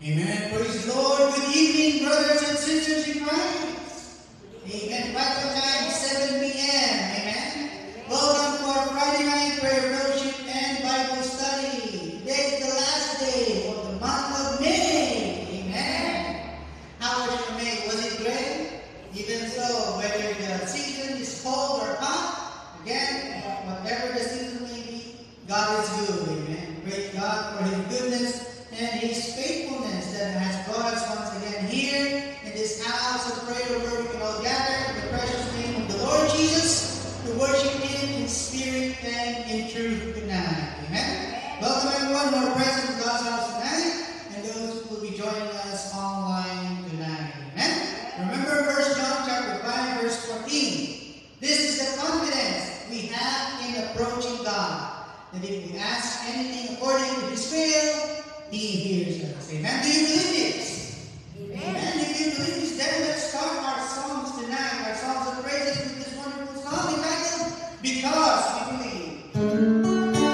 Amen. Praise the Lord. Good evening, brothers and sisters in Christ. Amen. Bible time, 7 p.m. Amen. Welcome to our Friday night prayer fellowship and Bible study. Today is the last day of the month of May. Amen. How was your May? Was it great? Even so, whether the season is cold or hot, again, whatever the season may be, God is good. Amen. Praise God for His goodness and His faithfulness that has brought us once again here in this house of prayer where we can all gather in the precious name of the Lord Jesus to worship Him in spirit and in truth tonight. Amen. Welcome everyone who are present in God's house tonight and those who will be joining us online tonight. Amen. Remember 1 John chapter 5 verse 14. This is the confidence we have in approaching God, that if we ask anything according to His will, He hears us. Amen. Do you believe this? Amen. If you believe this, then let's start our songs tonight, our songs of praises with this wonderful song entitled Because We Believe.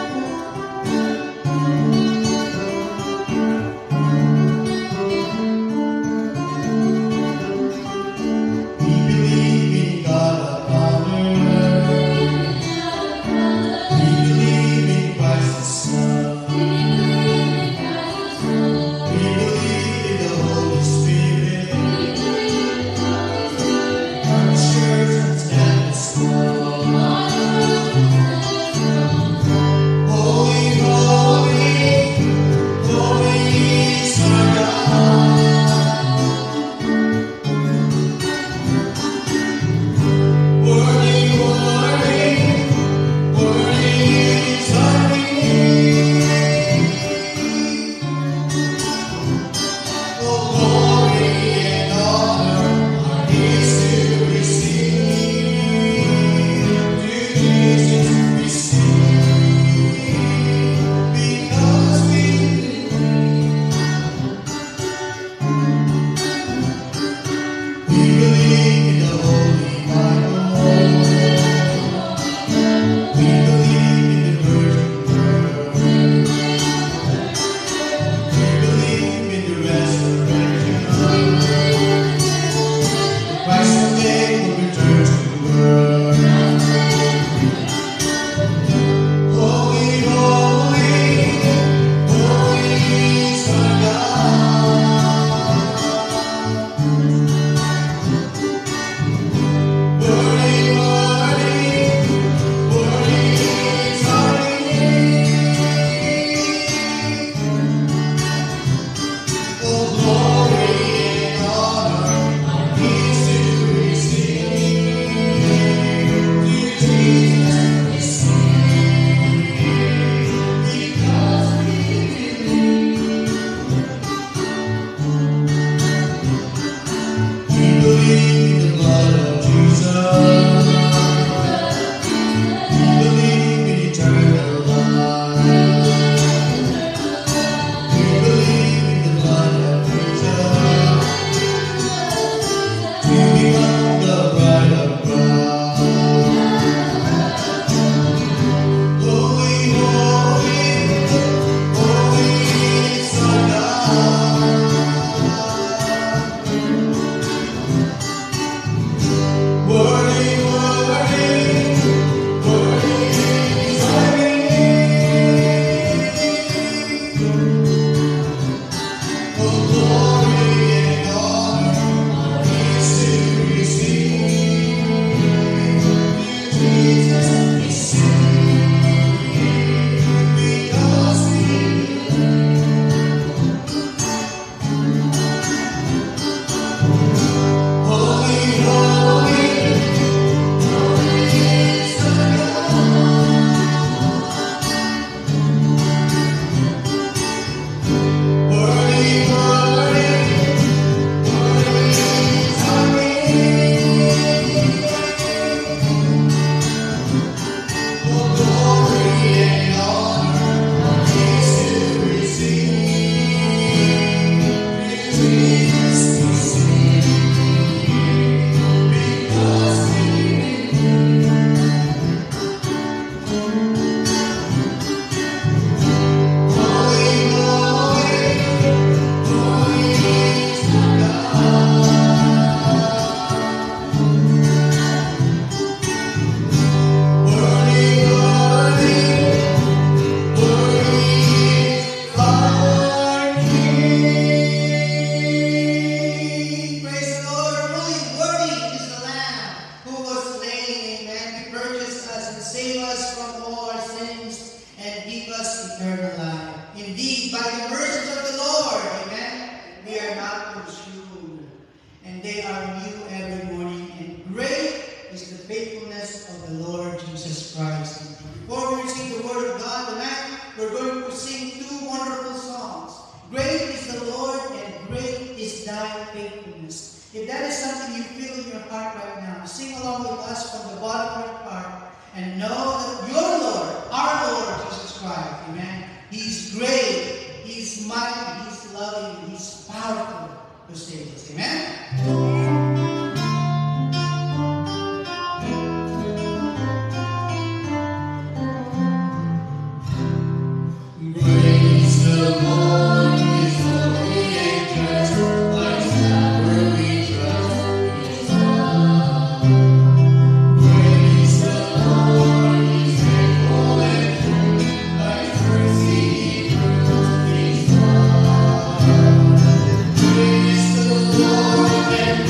are new every morning, and great is the faithfulness of the Lord Jesus Christ. Before we receive the word of God tonight, we're going to sing two wonderful songs. Great is the Lord, and great is thy faithfulness. If that is something you feel in your heart right now, sing along with us from the bottom of your heart, and know that your Lord, our Lord Jesus Christ, amen, He's great, He's mighty, He's loving, He's powerful to save us. Amen? Praise the Lord, His holy angels, like shower we trust His love. Praise the Lord, He's faithful and true, like mercy He proves His love. Praise the Lord and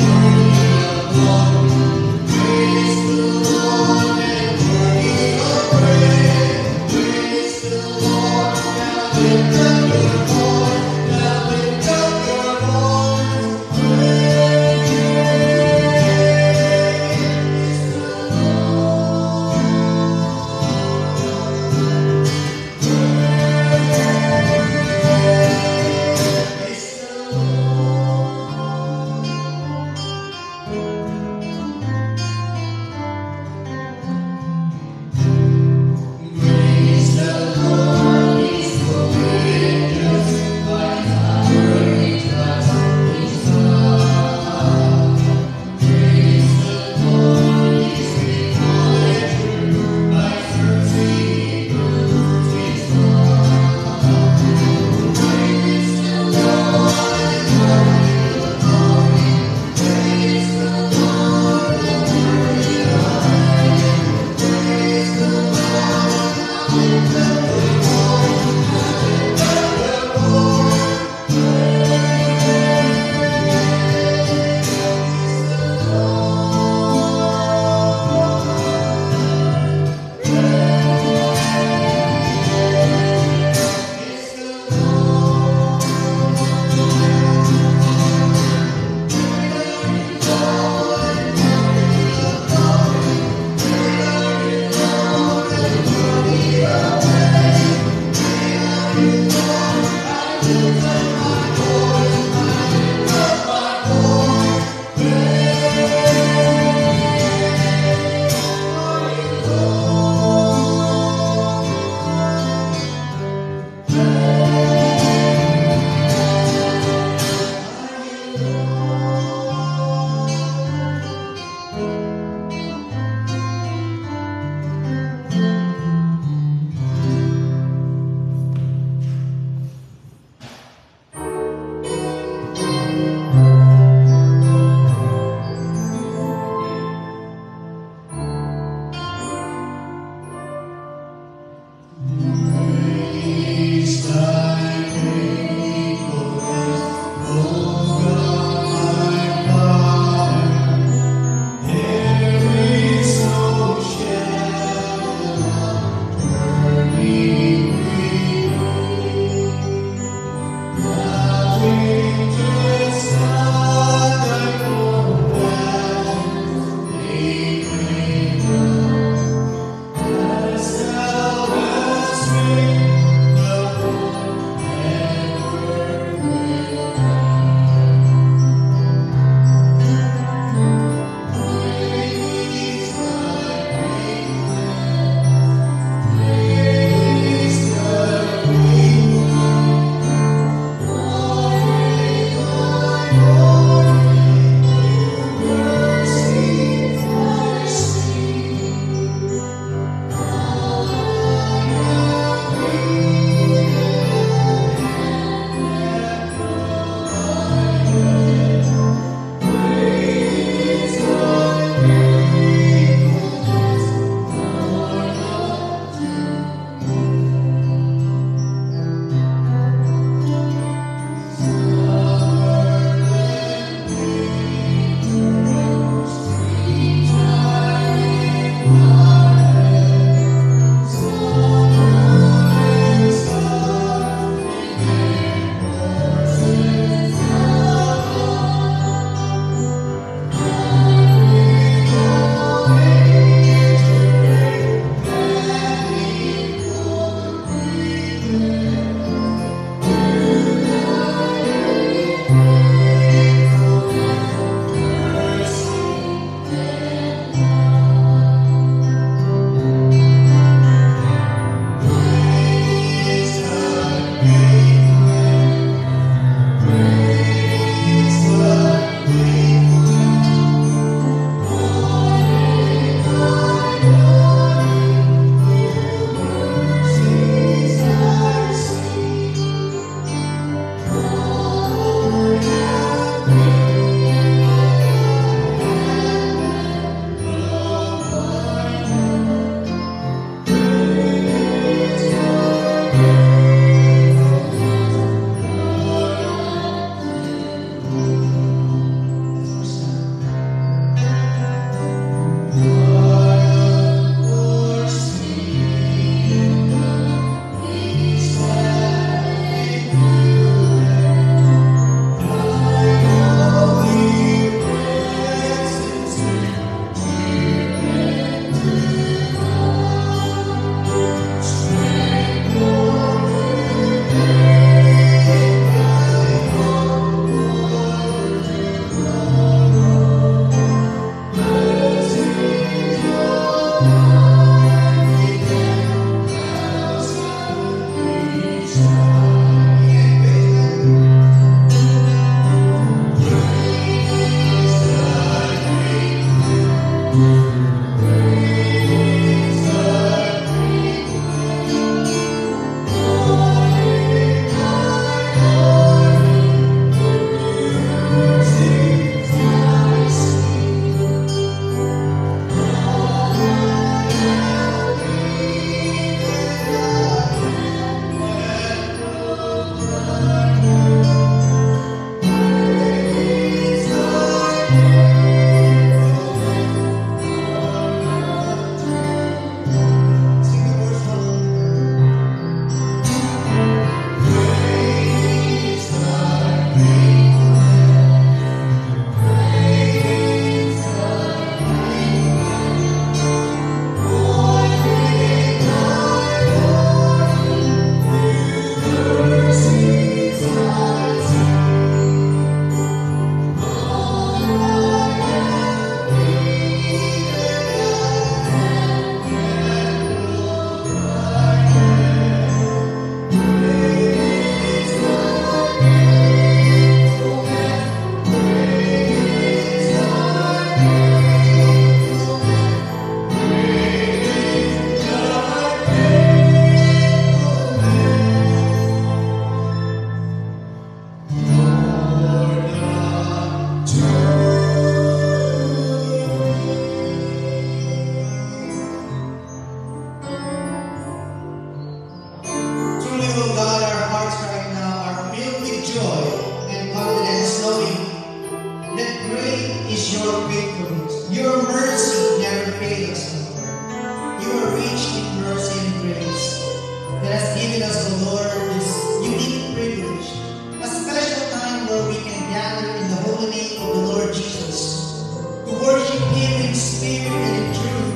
gather in the holy name of the Lord Jesus, to worship Him in spirit and in truth,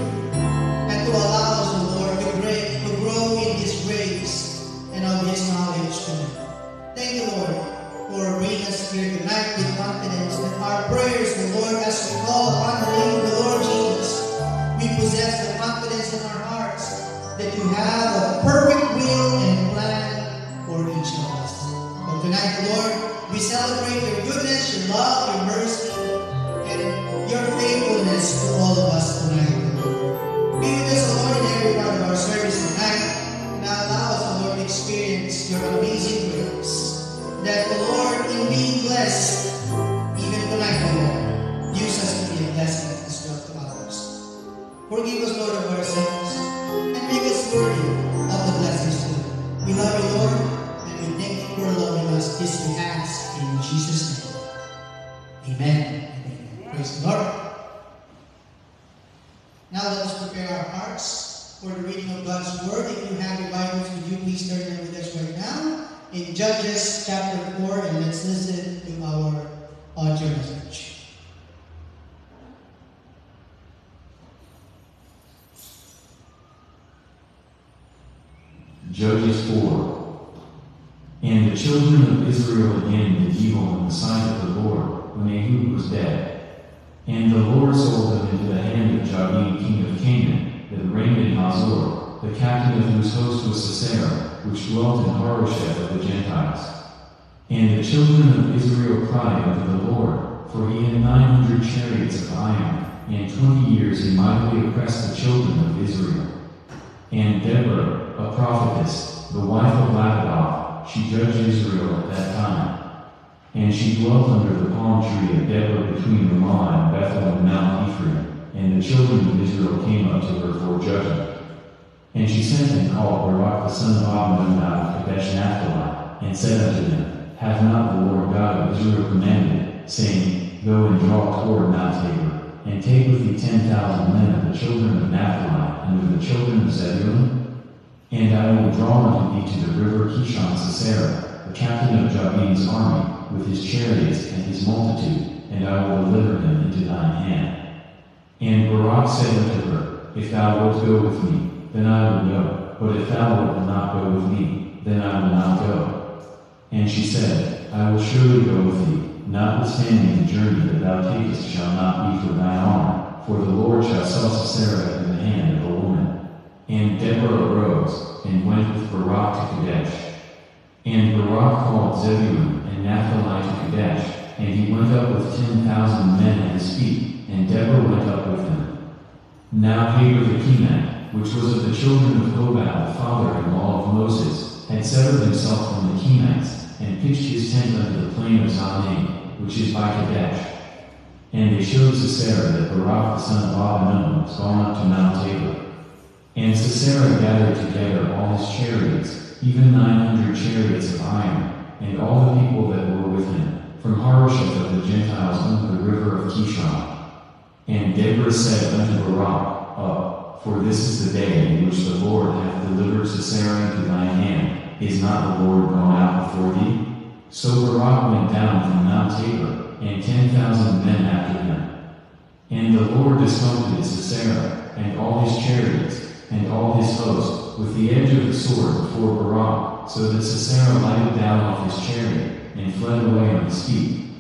and to allow us, O Lord, to grow in His grace and of His knowledge tonight. Thank you, Lord, for bringing us here tonight with confidence that our prayers, O Lord, as we call upon the name of the Lord Jesus, we possess the confidence in our hearts that you have a perfect will and plan for each of us. So tonight, Lord, we celebrate your goodness, your love, your mercy, and your faithfulness to all of us tonight, Lord. Be with us, Lord, in every part of our service tonight, and allow us, Lord, to experience your amazing grace. That, Lord, in being blessed, even tonight, Lord, use us to be a blessing as well to others. Forgive us, Lord, of our sins, and make us worthy of the blessings too. We love you, Lord, and we thank you for loving us. This we ask in Jesus' name. Amen. Amen. Praise the Lord. Now let us prepare our hearts for the reading of God's Word. If you have your Bibles, would you please turn them with us right now in Judges chapter 4, and let's listen to our audio message. Judges 4. And the children of Israel again did evil in the sight of the Lord, when Ehud was dead. And the Lord sold them into the hand of Jabin, king of Canaan, that reigned in Hazor, the captain of whose host was Sisera, which dwelt in Harosheth of the Gentiles. And the children of Israel cried unto the Lord, for he had 900 chariots of iron, and 20 years he mightily oppressed the children of Israel. And Deborah, a prophetess, the wife of Lapidoth, she judged Israel at that time. And she dwelt under the palm tree of Deborah between Ramah and Bethel and Mount Ephraim, and the children of Israel came up to her for judgment. And she sent and called Barak the son of Abinadab out of Kadesh Naphtali, and said unto them, Hath not the Lord God of Israel commanded, saying, Go and draw toward Mount Tabor, and take with thee 10,000 men of the children of Naphtali, and of the children of Zebulun? And I will draw unto thee to the river Kishon Sisera, the captain of Jabin's army, with his chariots and his multitude, and I will deliver him into thine hand. And Barak said unto her, If thou wilt go with me, then I will go, but if thou wilt not go with me, then I will not go. And she said, I will surely go with thee, notwithstanding the journey that thou takest shall not be for thine honor, for the Lord shall sell Sisera in the hand of a woman. And Deborah arose, and went with Barak to Kadesh. And Barak called Zebulun and Naphtali to Kadesh, and he went up with 10,000 men at his feet, and Deborah went up with him. Now Hagar the Kenite, which was of the children of Hobab the father-in-law of Moses, had severed himself from the Kenites, and pitched his tent under the plain of Zaanaim, which is by Kadesh. And they showed Sisera that Barak the son of Abinadab was gone up to Mount Tabor. And Sisera gathered together all his chariots, even 900 chariots of iron, and all the people that were with him, from Harosheth of the Gentiles unto the river of Kishon. And Deborah said unto Barak, Up, for this is the day in which the Lord hath delivered Sisera into thine hand. Is not the Lord gone out before thee? So Barak went down from Mount Tabor, and 10,000 men after him. And the Lord discomfited Sisera, and all his chariots, and all his host, with the edge of the sword before Barak, so that Sisera lighted down off his chariot, and fled away on his feet.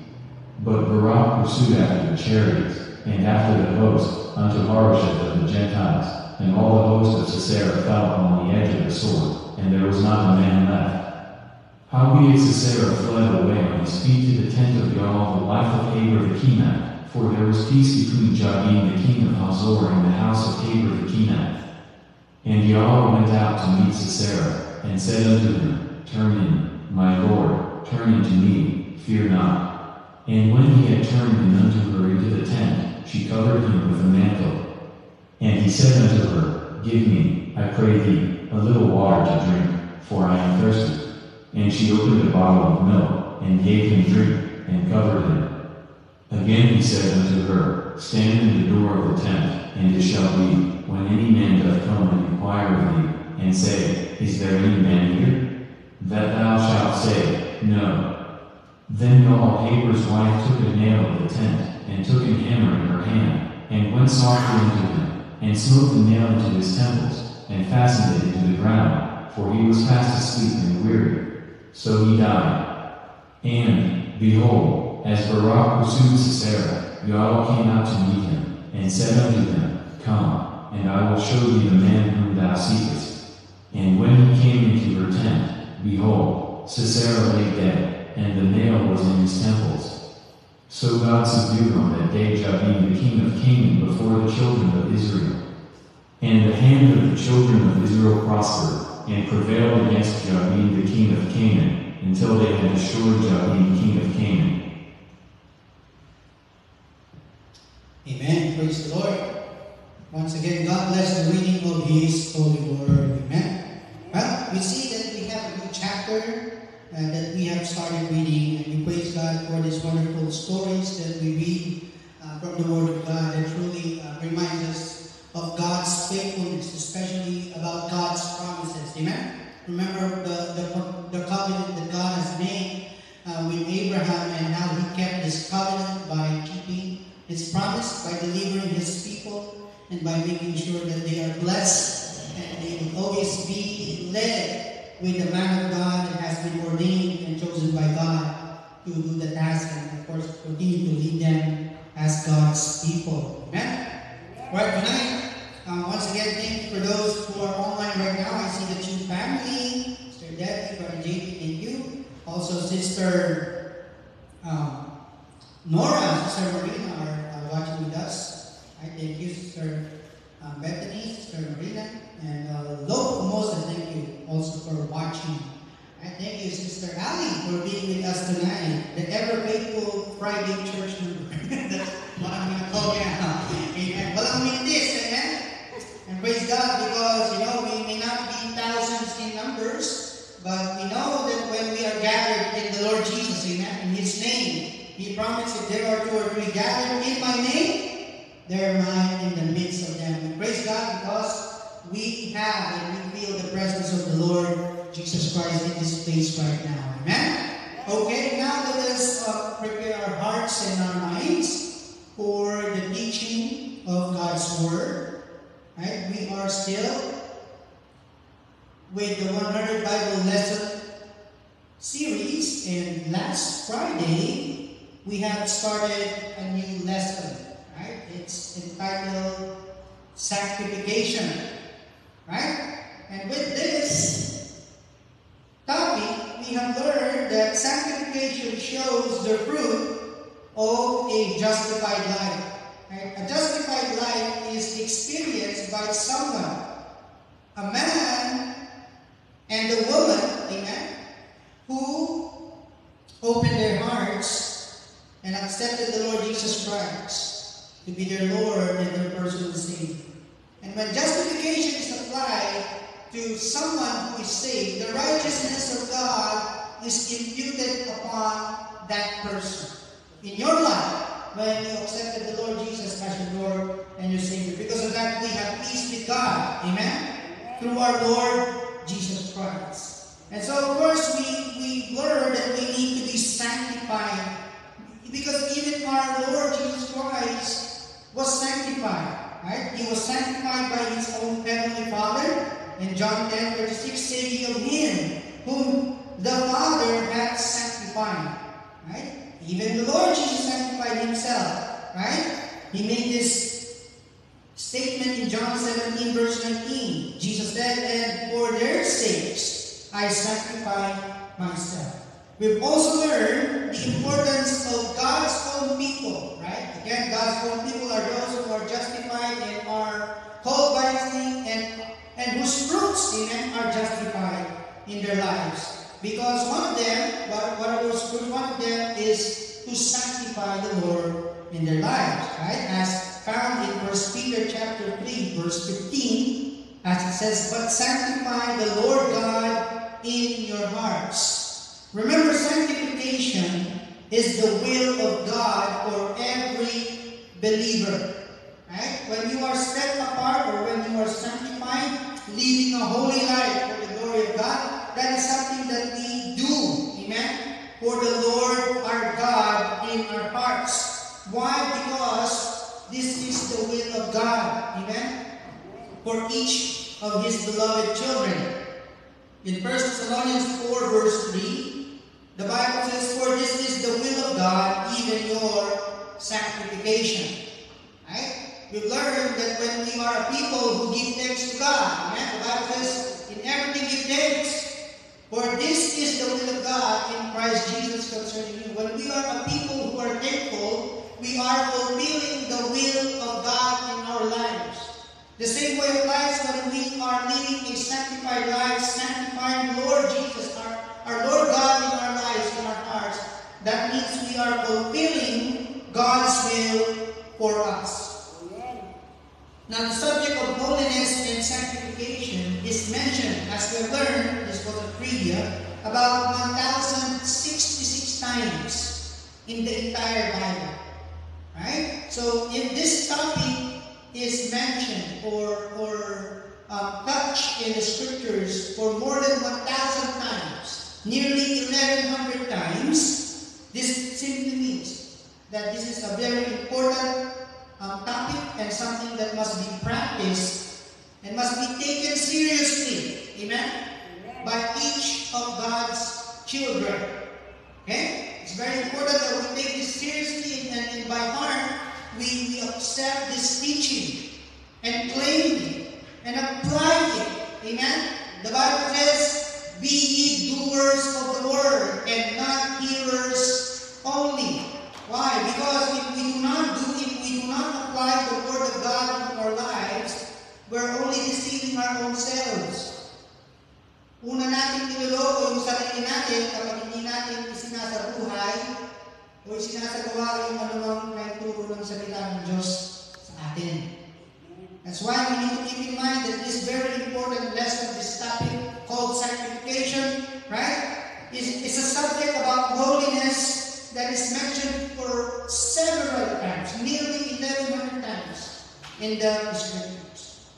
But Barak pursued after the chariots, and after the host, unto Harosheth of the Gentiles, and all the host of Sisera fell on the edge of the sword, and there was not a man left. Howbeit Sisera fled away on his feet to the tent of Yael, the wife of Hagar the Kenite, for there was peace between Jabin the king of Hazor and the house of Hagar the Kenite. And Yael went out to meet Sisera, and said unto him, Turn in, my lord, turn in to me, fear not. And when he had turned in unto her into the tent, she covered him with a mantle. And he said unto her, Give me, I pray thee, a little water to drink, for I am thirsty. And she opened a bottle of milk, and gave him drink, and covered him. Again he said unto her, Stand in the door of the tent, and it shall be, when any man doth come and inquire of thee, and say, Is there any man here? That thou shalt say, No. Then Gaal, Heber's wife, took a nail of the tent, and took an hammer in her hand, and went softly into him, and smote the nail into his temples, and fastened it into the ground, for he was fast asleep and weary. So he died. And, behold, as Barak pursued Sisera, Gaal came out to meet him, and said unto him, Come, and I will show thee the man whom thou seekest. And when he came into her tent, behold, Sisera lay dead, and the nail was in his temples. So God subdued on that day Jabin the king of Canaan before the children of Israel. And the hand of the children of Israel prospered, and prevailed against Jabin the king of Canaan, until they had destroyed Jabin king of Canaan. Amen. Praise the Lord. Once again, God bless the reading of His holy word. Amen. Well, we see that we have a new chapter that we have started reading, and we praise God for these wonderful stories that we read from the Word of God that truly reminds us of God's faithfulness, especially about God's promises. Amen. Remember the covenant that God has made with Abraham, and how He kept this covenant by keeping His promise, by delivering His people, and by making sure that they are blessed and they will always be led with the man of God that has been ordained and chosen by God to do the task, and of course continue to lead them as God's people. Amen? Right, tonight, once again, thank you for those who are online right now. I see the Chu family, Sister Debbie, Brother JP, and you. Also, Sister Nora, Sister Marina are watching with us. Right, thank you, Sister Bethany, Sister Marina, and Local Moses, thank you also for watching. And thank you, Sister Ali, for being with us tonight. The ever-faithful Friday church member. That's what I'm going to call you now. Amen. Well, I mean this, amen? And praise God, because, we may not be thousands in numbers, but we know that when we are gathered in the Lord Jesus, amen, in His name, He promised if there are 2 or 3 gathered in my name, there am I in the midst of them. And praise God, because we have and we feel the presence of the Lord Jesus Christ in this place right now. Amen? Okay, now let us prepare our hearts and our minds for the teaching of God's Word. Right? We are still with the 100 Bible Lesson series, and last Friday we have started a new lesson. Right? It's entitled Sanctification. Right? And with this topic, we have learned that sanctification shows the fruit of a justified life. Right? A justified life is experienced by someone, a man and a woman, amen, who opened their hearts and accepted the Lord Jesus Christ to be their Lord and their personal Savior. And when justification is applied to someone who is saved, the righteousness of God is imputed upon that person. In your life, when you accepted the Lord Jesus as your Lord and your Savior. Because of that, we have peace with God. Amen? Through our Lord Jesus Christ. And so, of course, we learn that we need to be sanctified. Because even our Lord Jesus Christ was sanctified. Right? He was sanctified by His own Heavenly Father. In John 10:36 saying of Him whom the Father hath sanctified. Right? Even the Lord Jesus sanctified Himself. Right? He made this statement in John 17 verse 19. Jesus said, and for their sakes I sanctify myself. We've also learned the importance of God's own people, right? Again, God's own people are those who are justified and are called by His name, and whose fruits, amen, are justified in their lives. Because one of them, what are those fruits? One of them is to sanctify the Lord in their lives, right? As found in 1 Peter chapter 3, verse 15, as it says, but sanctify the Lord God in your hearts. Remember, sanctification is the will of God for every believer. Right? When you are set apart or when you are sanctified, living a holy life for the glory of God, that is something that we do. Amen? For the Lord Why? Because this is the will of God. Amen? For each of His beloved children. In 1 Thessalonians 4 verse 3, the Bible says, "For this is the will of God, even your sanctification." Right? We've learned that when we are a people who give thanks to God, amen? The Bible says, "In everything give thanks, for this is the will of God in Christ Jesus concerning you." When we are a people who are thankful, we are fulfilling the will of God in our lives. The same way applies when we are living a sanctified life, sanctifying Lord Jesus, our Lord God in our lives, in our hearts. That means we are fulfilling God's will for us. Now, the subject of holiness and sanctification is mentioned, as we have learned, this was a trivia, about 1,066 times in the entire Bible. Right? So, if this topic is mentioned or touched in the scriptures for more than 1,000 times, nearly 1,100 times, this simply means that this is a very important topic and something that must be practiced and must be taken seriously, amen, by each of God's children. Okay? It's very important that we take this seriously and by heart we accept this teaching and claim it and apply it. Amen? The Bible says, "Be ye doers of the word and not hearers only." Why? Because if we do not apply the word of God in our lives, we're only deceiving our own selves. Una natin niloloko yung sarili natin kapag hindi natin isinasabuhay o isinasagawa yung anumang naituro ng salita ng Diyos sa atin. That's why we need to keep in mind that this very important lesson, this topic called sanctification, right, is a subject about holiness that is mentioned for several times, nearly 1,100 times in the scriptures.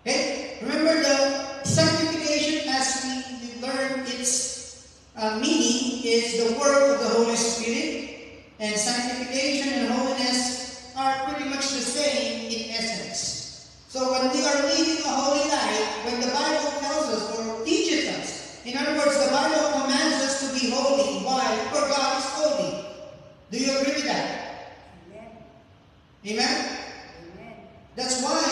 Okay? Remember, the sanctification, as we learned its meaning, is the work of the Holy Spirit, and sanctification and holiness are pretty much the same in essence. So when we are living a holy life, when the Bible tells us or teaches us, in other words, the Bible commands us to be holy. Why? For God is holy. Do you agree with that? Amen? Amen? That's why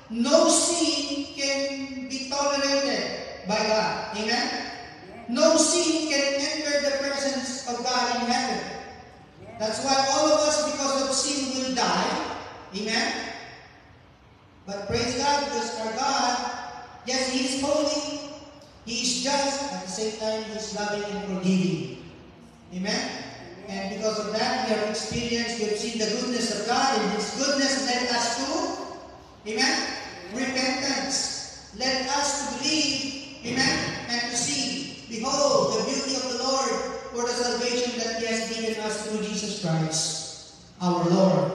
no sin can be tolerated by God. Amen? No sin can enter the presence of God in heaven. That's why all of us, because of sin, will die. Amen? But praise God, because our God, yes, He is holy, He is just, at the same time, He is loving and forgiving. Amen? And because of that, we have experienced, we have seen the goodness of God, and His goodness led us to, amen, repentance. Led us to believe, amen, and to see, behold, the beauty of the Lord for the salvation that He has given us through Jesus Christ, our Lord.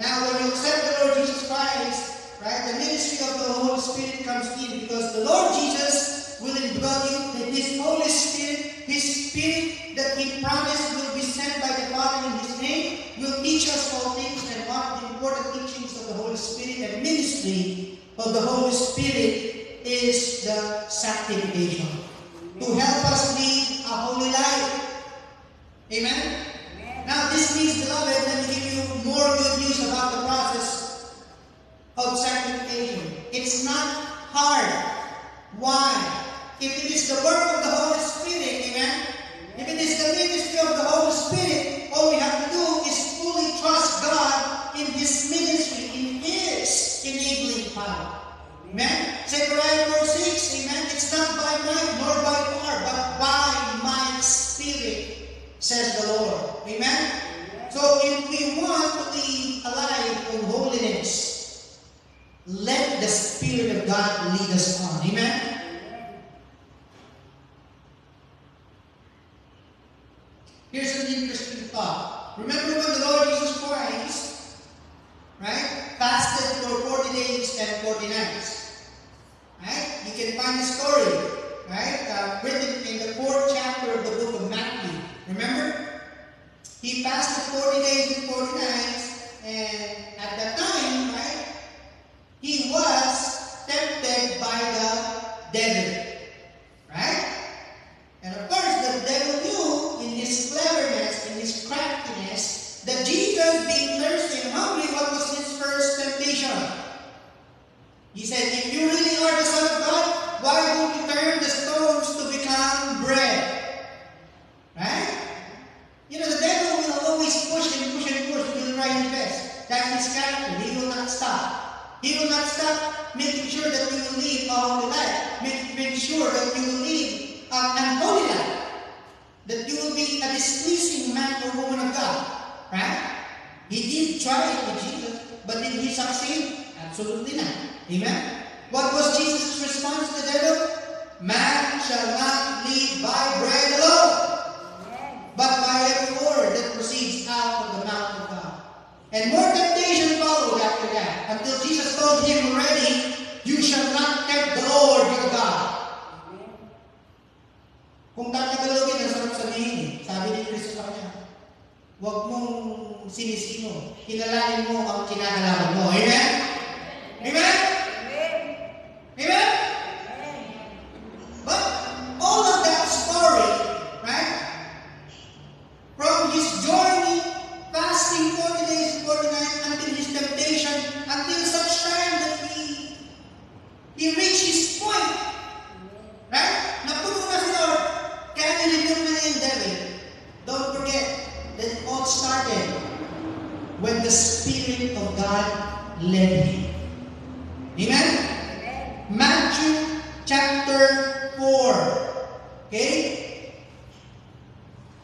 Now, when you accept the Lord Jesus Christ, right, the ministry of the Holy Spirit comes in, because the Lord Jesus will indwell you, that His Holy Spirit, His Spirit that He promised will be sent by the Father in His name, will teach us all things. And one of the important teachings of the Holy Spirit and ministry of the Holy Spirit is the sanctification, to help us live a holy life. Amen? Now this means, beloved, let me give you more good news about the process of sanctification. It's not hard. Why? If it is the work of the Holy Spirit, amen? If it is the ministry of the Holy Spirit, all we have to do is fully trust God in His ministry, in His enabling power. Amen? Zechariah 4:6, amen? It's not by might nor by power, but by my Spirit, says the Lord. Amen? So if we want to live a life of holiness, let the Spirit of God lead us on. Amen? Here's an interesting thought. Remember when the Lord Jesus Christ, right, fasted for 40 days and 40 nights? Right? You can find the story, right, written in the 4th chapter of the book of Matthew. Remember? He fasted 40 days and 40 nights, and at that time, right, he was tempted by the devil. Right? And of course, the devil knew in his cleverness, in his craftiness, that Jesus, being thirsty and hungry, what was his first temptation? He said, if you really are the Son of God, why don't you turn the stones to become bread? Right? You know, the devil will always push and push and push. He will try his best. That's his character. He will not stop. He will not stop making sure that you will live a holy life. Make sure that you will live an holy life. That you will be a displeasing man or woman of God. Right? He did try it with Jesus, but did he succeed? Absolutely not. Amen? What was Jesus' response to the devil? Man shall not live by bread alone, but by every word that proceeds out of the mouth of God. And more temptation followed after that, until Jesus told him already, you shall not tempt the Lord your God. Kung tatagalogin, ang sarap sabihin eh. Sabi ni Kristo sa kanya, huwag mong sinisino. Kilalanin mo ang kinakalaban mo. Amen? Amen? Amen? But all of that story, right? From his journey, fasting 40 days and 40 nights, until his temptation, until such time that he reached his point. Right? Napuno na si Lord. Kaya nilibig na yung devil. Don't forget that it all started when the Spirit of God led him. Amen? Matthew chapter 4. Okay?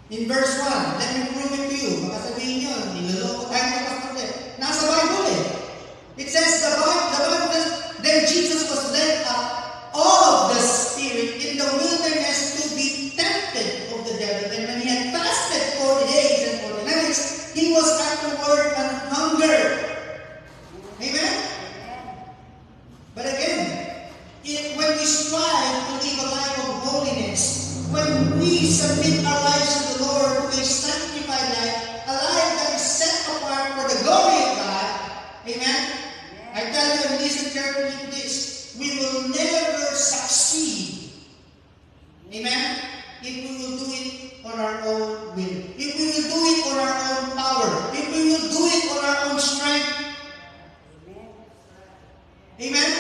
In verse 1, let me prove it to you. Baka sabihin nyo, niloloko tayo ng pastor eh. Nasa Bible eh. It says, the Bible says, then Jesus was led up of the Spirit in the wilderness to be tempted of the devil. And when he had fasted 40 days and 40 nights, he was afterward on hunger. Amen? But again, when we strive to live a life of holiness, when we submit our lives to the Lord to a sanctified life, a life that is set apart for the glory of God, amen? I tell you and listen carefully to this, we will never succeed, amen, if we will do it on our own will. If we will do it on our own power. If we will do it on our own strength. Amen?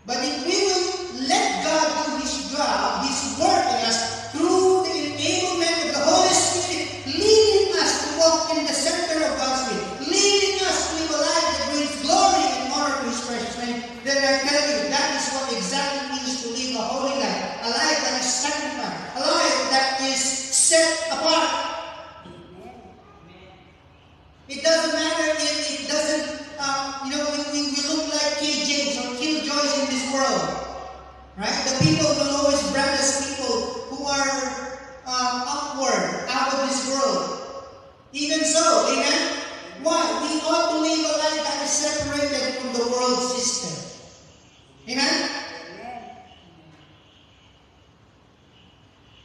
But if we will let God do His job, His work in us, through the enablement of the Holy Spirit, leading us to walk in the center of God's will, leading us to live a life that brings glory and honor to His precious name, then I tell you, that is what exactly means to live a holy life, a life that is sanctified, a life that is set apart. It doesn't matter if it doesn't, we look like KJs or killjoys in this world. Right? The people will always brand us people who are upward, out of this world. Even so, amen? Why? We ought to live a life that is separated from the world system. Amen?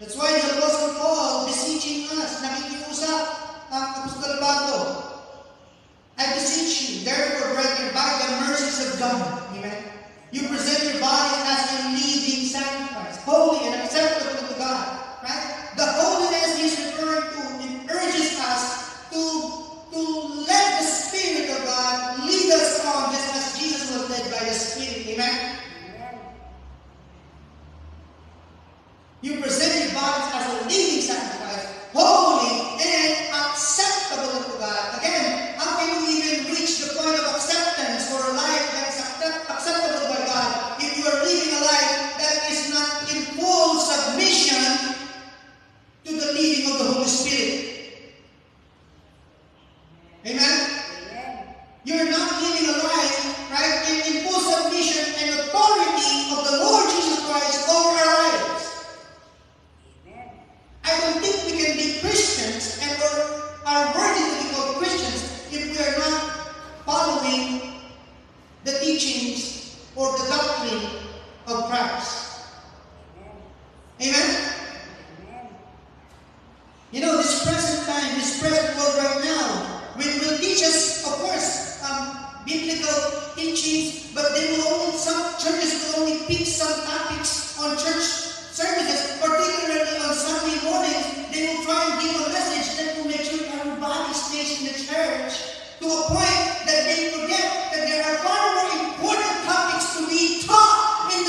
That's why the Apostle Paul beseeching us, nakikiusap ang Apostol Pablo, I beseech you, therefore, brethren, by the mercies of God, amen, you present your bodies as a living sacrifice, holy and acceptable to God. Right? The holiness he's referring to, it urges us to let the Spirit of God lead us on, just as Jesus was led by the Spirit. Amen? You present your bodies as a living sacrifice, holy and acceptable to God. Again, how can you even reach the point of acceptance for a life that is acceptable by God if you are living a life that is not in full submission to the leading of the Holy Spirit? Amen? You're not living a life, right, in full submission and authority of the Lord Jesus Christ over our lives. I don't think we can be Christians and are worthy to be called Christians if we are not following the teachings or the doctrine of Christ. Amen? You know, this present time, this present world right now, will teach us, of course, biblical teachings, but some churches will only pick some topics on church services, particularly on Sunday mornings. They will try and give a message that will make sure everybody stays in the church, to a point that they forget that there are far more important topics to be taught in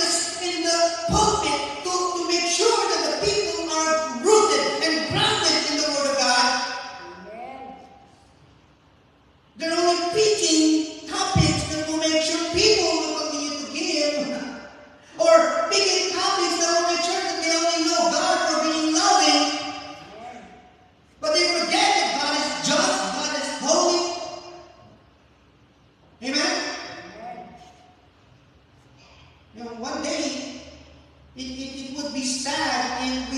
the pulpit to make sure that the people are rooted and grounded in the Word of God. They're only picking topics that will make sure people will continue to give, or picking topics that will make sure that they only know God for being loving, but they forget that God is just, God is holy. Amen? You know, one day, it would be sad if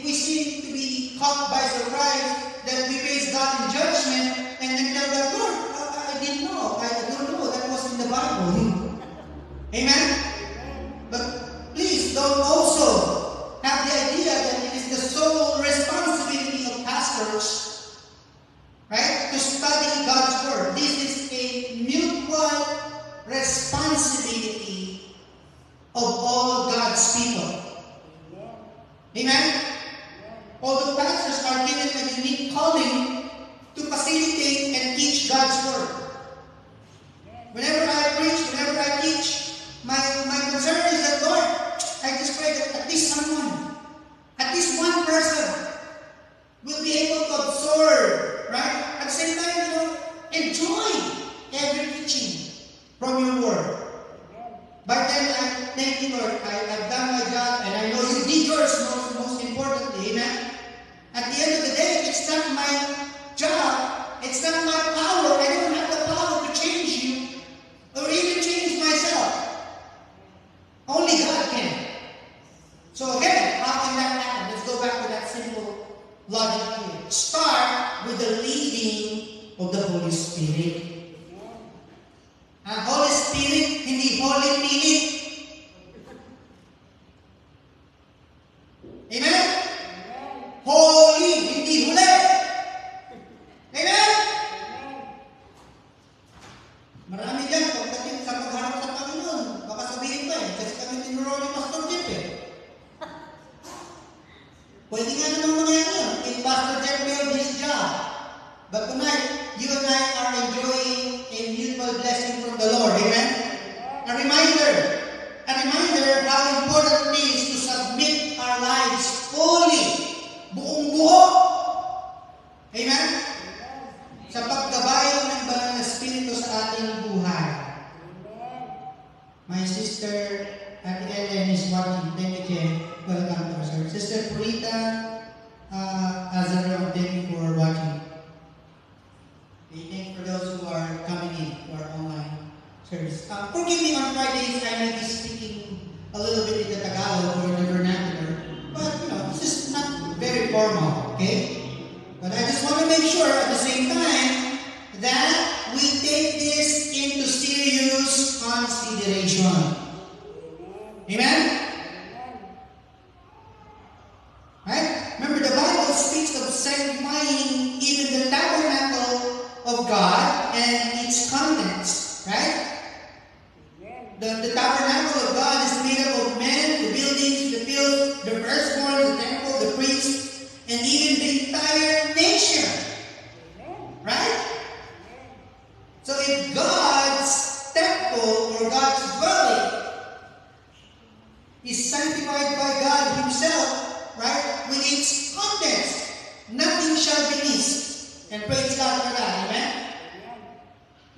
we seem to be caught by surprise that we face God in judgment and then tell God, Lord, I didn't know. I don't know. That was in the Bible. Amen? But please don't also have the idea that it is the sole responsibility of pastors, right, to study God's Word. This is a mutual responsibility of all God's people. Amen? Although pastors are given a unique calling to facilitate and teach God's Word. Whenever I preach, whenever I teach, my concern is that, Lord, I just pray that at least someone, at least one person will be able to absorb, right? At the same time, you know, enjoy every teaching from your Word. By then, I thank you, Lord. I've done my job, and I know you did yours most importantly. Amen? At the end of the day, it's not my job. It's not my power. I don't have the power to change you or even change myself. Only God can. So again, how can that happen? Let's go back to that simple logic here. Start with the leading of the Holy Spirit. Holy Spirit, hindi Holy Spirit. Amen? Holy, hindi huli. Amen? Marami dyan, pagdating sa pagharap sa Panginoon, baka sabihin pa kasi kami tinuro ni Pastor Jeff Pwede nga naman mangyari yun if Pastor Jeff failed his job. But tonight, you and I are enjoying a mutual blessing from the Lord. Amen? A reminder how important it is to submit our lives fully, buong buo. Amen? Sa paggabayan ng banal na Espiritu sa ating buhay. My sister, Ate Ellen, is watching. Thank you, Jen. Welcome to our service. Sister Purita, Azariah, thank you for watching. We thank for those who are coming in to our online service. Forgive me, on Fridays I may be speaking a little bit in the Tagalog or the vernacular, but you know, this is not very formal, okay? But I just want to make sure at the same time that we take this into serious consideration. Amen? Right? Remember, the Bible speaks of sanctifying even the tabernacle of God and its contents, right? The tabernacle of God is made up of men, the buildings, the fields, the firstborn, the temple, the priests, and even the entire nation. Right? So if God's temple or God's dwelling is sanctified by God Himself, right, with its contents, nothing shall be missed. And praise God for that. Amen?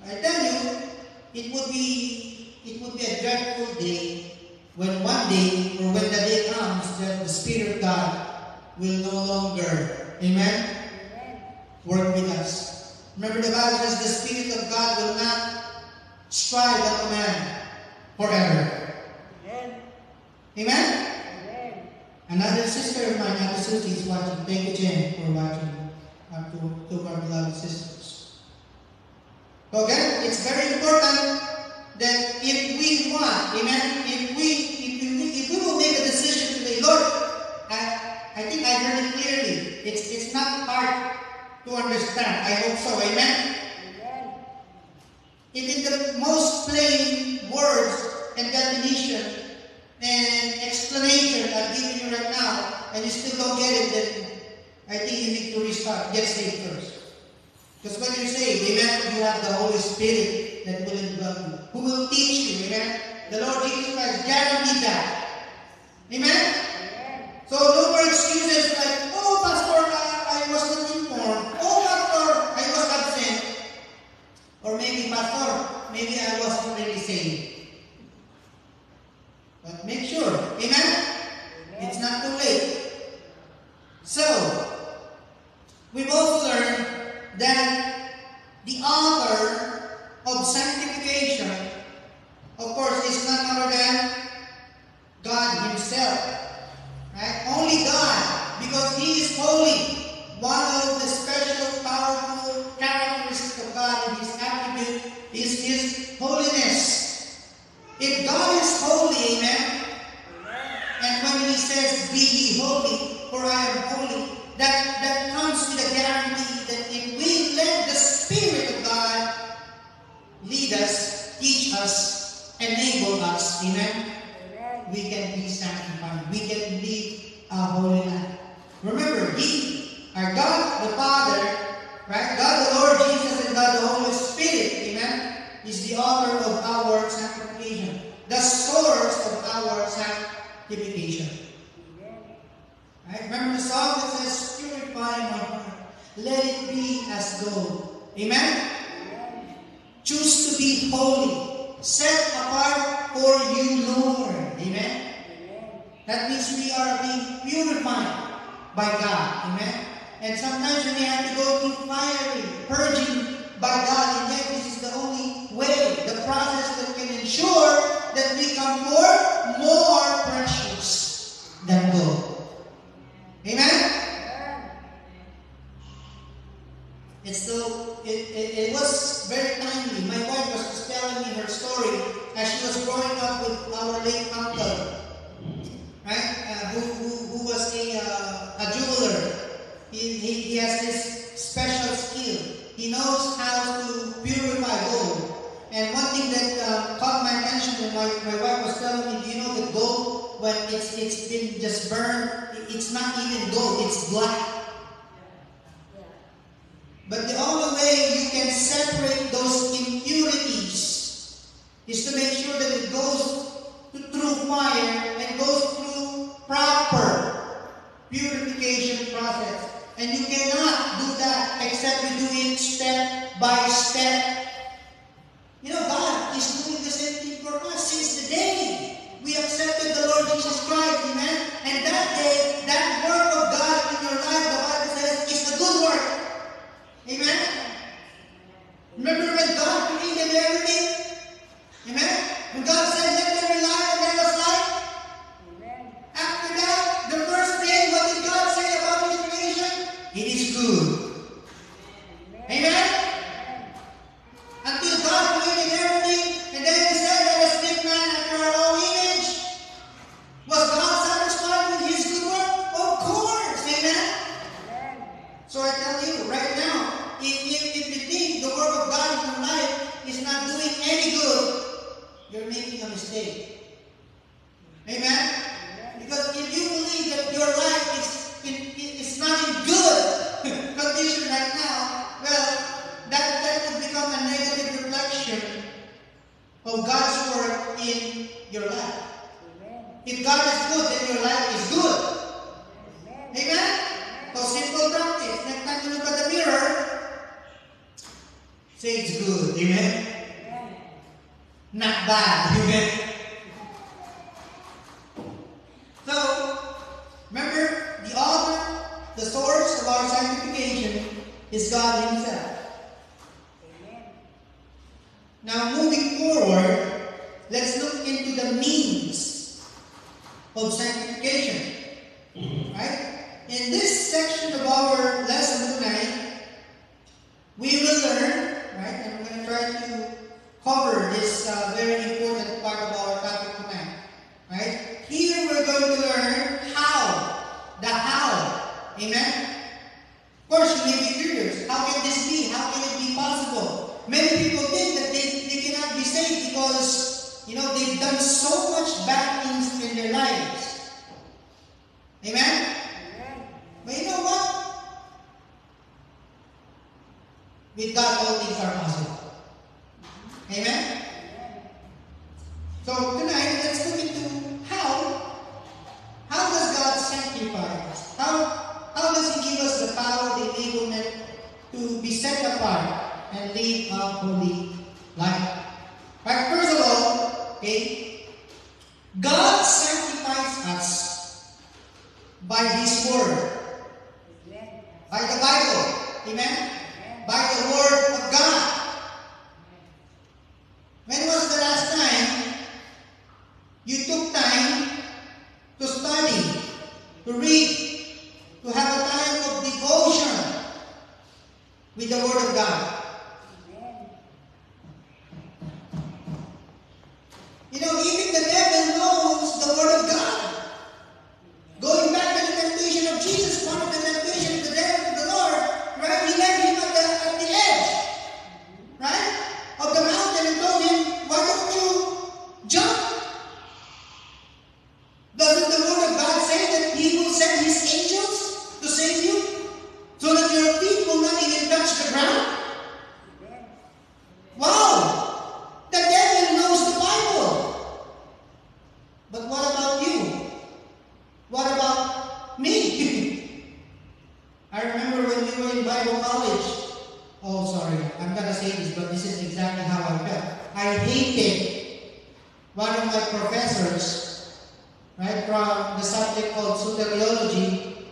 I tell you, it would be a dreadful day when one day, or when the day comes, that the Spirit of God will no longer, amen, work with us. Remember, the Bible says the Spirit of God will not strive on a man forever. Amen? Another sister of mine, Ate Susie, is watching. Thank you, Jen, for watching. To our beloved sisters. So again, it's very important that if we want, amen, if we will make a decision today, Lord, I think I've very clearly. It's not hard to understand. I hope so. Amen? If in the most plain words and definition and explanation I'm giving you right now, and you still don't get it, then I think you need to restart. Get saved first. Because when you're saved, amen, you have the Holy Spirit that will indwell you, who will teach you, amen. The Lord Jesus Christ guaranteed that. Amen? So no more excuses like, oh, Pastor, I was not informed. Oh, Pastor, I was absent. Or maybe, Pastor, maybe I wasn't really saved. But make sure, amen? It's not too late. So, we've also learned that the author of sanctification, of course, is none other than God Himself. Right? Only God, because He is holy. One of the special, powerful characteristics of God and His attribute is His holiness. If God is holy, amen, and when He says, be ye holy, for I am holy, that comes with a guarantee that if we let the Spirit of God lead us, teach us, enable us, amen, we can be sanctified. We can live a holy life. Remember, He, our God the Father, right? God the Lord Jesus and God the Holy Spirit, amen, is the author of our sanctification, the source of our sanctification. Right? Remember the song that says, purify my heart, let it be as gold. Amen? Choose to be holy, set apart for you, Lord. Amen? That means we are being purified by God. Amen? And sometimes we may have to go through fiery purging by God, and yet this is the only way, the process that can ensure that we come forth more precious than gold. Amen? It was very timely. My wife was just telling me her story as she was growing up with our late uncle, right? Who was a jeweler. He has this special skill. He knows how to purify gold. And one thing that caught my attention when my wife was telling me, do you know that gold, when it's been just burned, it's not even gold, it's black. But the only way you can separate those impurities is to make sure that it goes through fire and goes through proper purification process. And you cannot do that except you do it step by step. You know, God is doing the same thing for us since the day we accepted the Lord Jesus Christ. Amen? And that day, that work of God in your life, the Bible says, is a good work. Amen? Remember when God created everything? Amen? When God said, let there be light, and there was light? Amen. After that, the first day, what did God say about His creation? It is good. Amen? Until God created everything, and then He said, let us make man after our own image. Was God satisfied with His good work? Of course. Amen? So I tell you, right now, if you think the work of God in your life is not doing any good, you're making a mistake. Amen? Because if you believe that your life is not in good condition right now, well, that would become a negative reflection of God's work in your life. If God is good, then your life is good. Amen? So simple practice. Next time you look at the mirror, say it's good. Amen? Not bad. Amen? So, remember, the author, the source of our sanctification is God Himself. Now, moving forward, let's look into the means of sanctification. Right? In this section of our lesson tonight, we will learn, right, and we're going to try to cover this very important part of our topic tonight. Right? Here we're going to learn how, course, you may be curious. How can this be? How can it be possible? Many people think that they cannot be saved because, they've done so much bad things in their lives. Amen? But you know what? With God, all things are possible. Amen? So tonight, let's look into how does God sanctify us? How does He give us the power, the enablement to be set apart and live a holy life? Right, first of all, God sanctifies us by His Word. By the Bible. Amen? By the Word of God. When was the last time you took time to study, to read, to have a time of devotion with the Word of God? Even the devil knows the Word of God. Going back to the temptation of Jesus, one of the temptations of the devil to the Lord, right? He led him at the edge, right, of the mountain and told him, why don't you jump? Doesn't the Word of God say that He will send His angels to save you so that your feet will not even touch the ground? Wow! The devil knows the Bible. But what about you? What about me? I remember when we were in Bible college. Oh, sorry. I'm going to say this, but this is exactly how I felt. I hated one of my professors, right, from the subject called soteriology,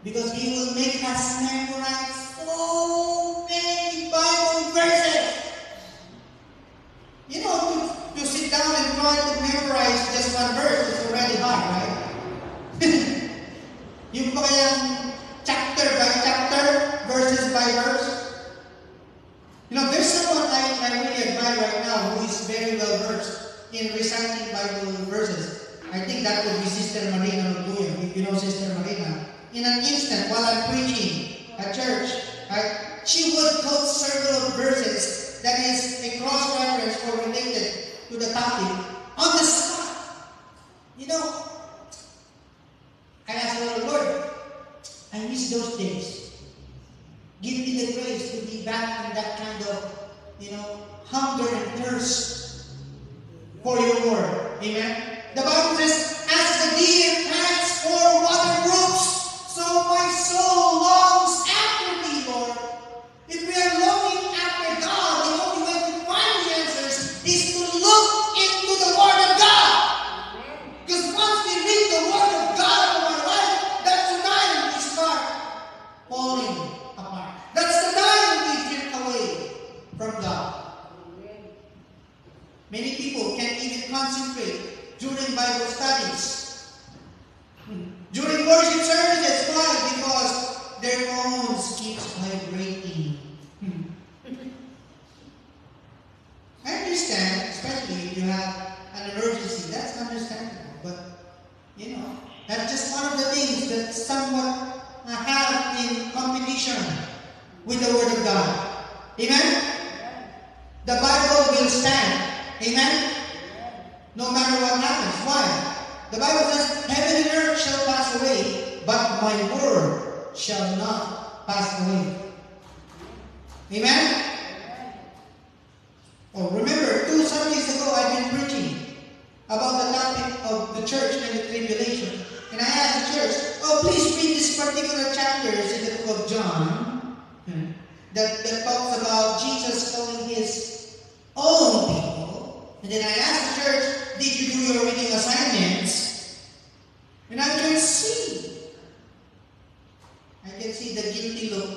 because he will make us memorize so many Bible verses. To sit down and try to memorize just one verse is already hard, right? Yung pa kayang chapter by chapter, verses by verse. There's someone I really admire right now who is very well versed in reciting Bible verses. I think that would be Sister Marina Lutuyo. If you know Sister Marina, in an instant while I'm preaching at church, right, she would quote several verses that is a cross-reference or related to the topic on the spot. I asked the Lord, I miss those days. Give me the grace to be back in that kind of, hunger and thirst for your word. Amen? The Bible says, as the deer pants for water brooks, so my soul longs after thee, Lord. If we are longing after God, the only way to find the answers is to look into the Word of God. Because once we read the Word of God in our life, that's the time we start falling apart. That's the time we drift away from God. Many people can't even concentrate during Bible studies. During worship services, why? Because their phones keeps vibrating. I understand, especially if you have an emergency. That's understandable. But, that's just one of the things that somewhat have in competition with the Word of God. Amen? The Bible will stand. Amen? No matter what happens. Why? The Bible says, heaven and earth shall pass away, but my word shall not pass away. Amen? Oh, remember, 2 Sundays ago I've been preaching about the topic of the church and the tribulation. And I asked the church, please read this particular chapters in the book of John that talks about Jesus calling His own people. And then I asked the church, did you do your reading assignments? And I can see the guilty look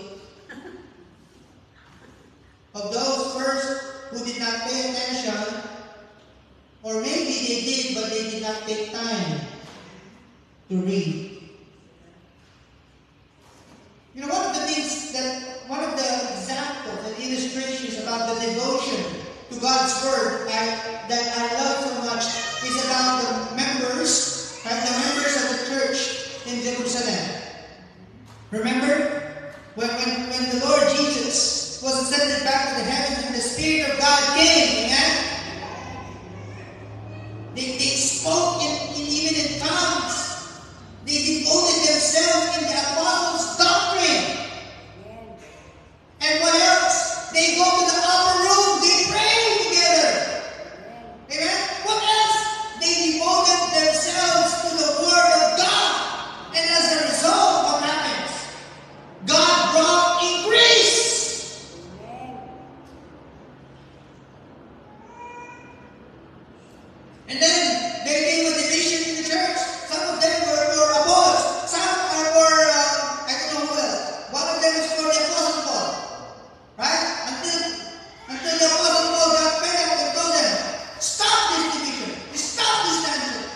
of those first who did not pay attention, or maybe they did, but they did not take time to read. One of the examples and illustrations about the devotion to God's Word that I love so much is about the members of the church in Jerusalem. Remember? when the Lord Jesus was ascended back to the heavens and the Spirit of God came, amen? They spoke even in tongues. They devoted themselves in the apostles' doctrine. And what else? They go to the upper room. They pray together. Amen? What else? They devoted themselves to the Word of God. And as a result, what happens? God brought increase. And then there came a division in the church. Some of them were opposed. Some were, I don't know who else. One of them is for the Apostle Paul. Right? Until the Apostle Paul got fed up and told them, stop this division. Stop these tensions.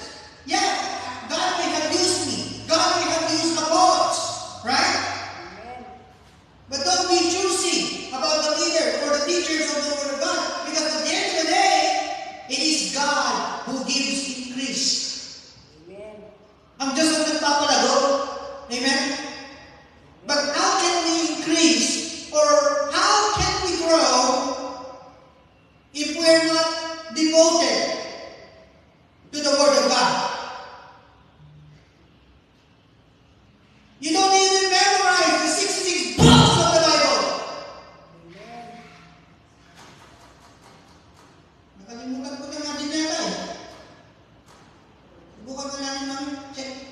Yeah, God may have used me. God may have used Apollos. Right? But don't be choosy about the leaders or the teachers of the Word of God. Because at the end of the day, it is God who gives increase. I'm just on the top of the go. Amen? But how can we increase or how can we grow if we're not devoted to the Word of God? You don't even memorize the 66 books of the Bible. Nakalimutan ko na nga din yata eh. Subukan na namin check.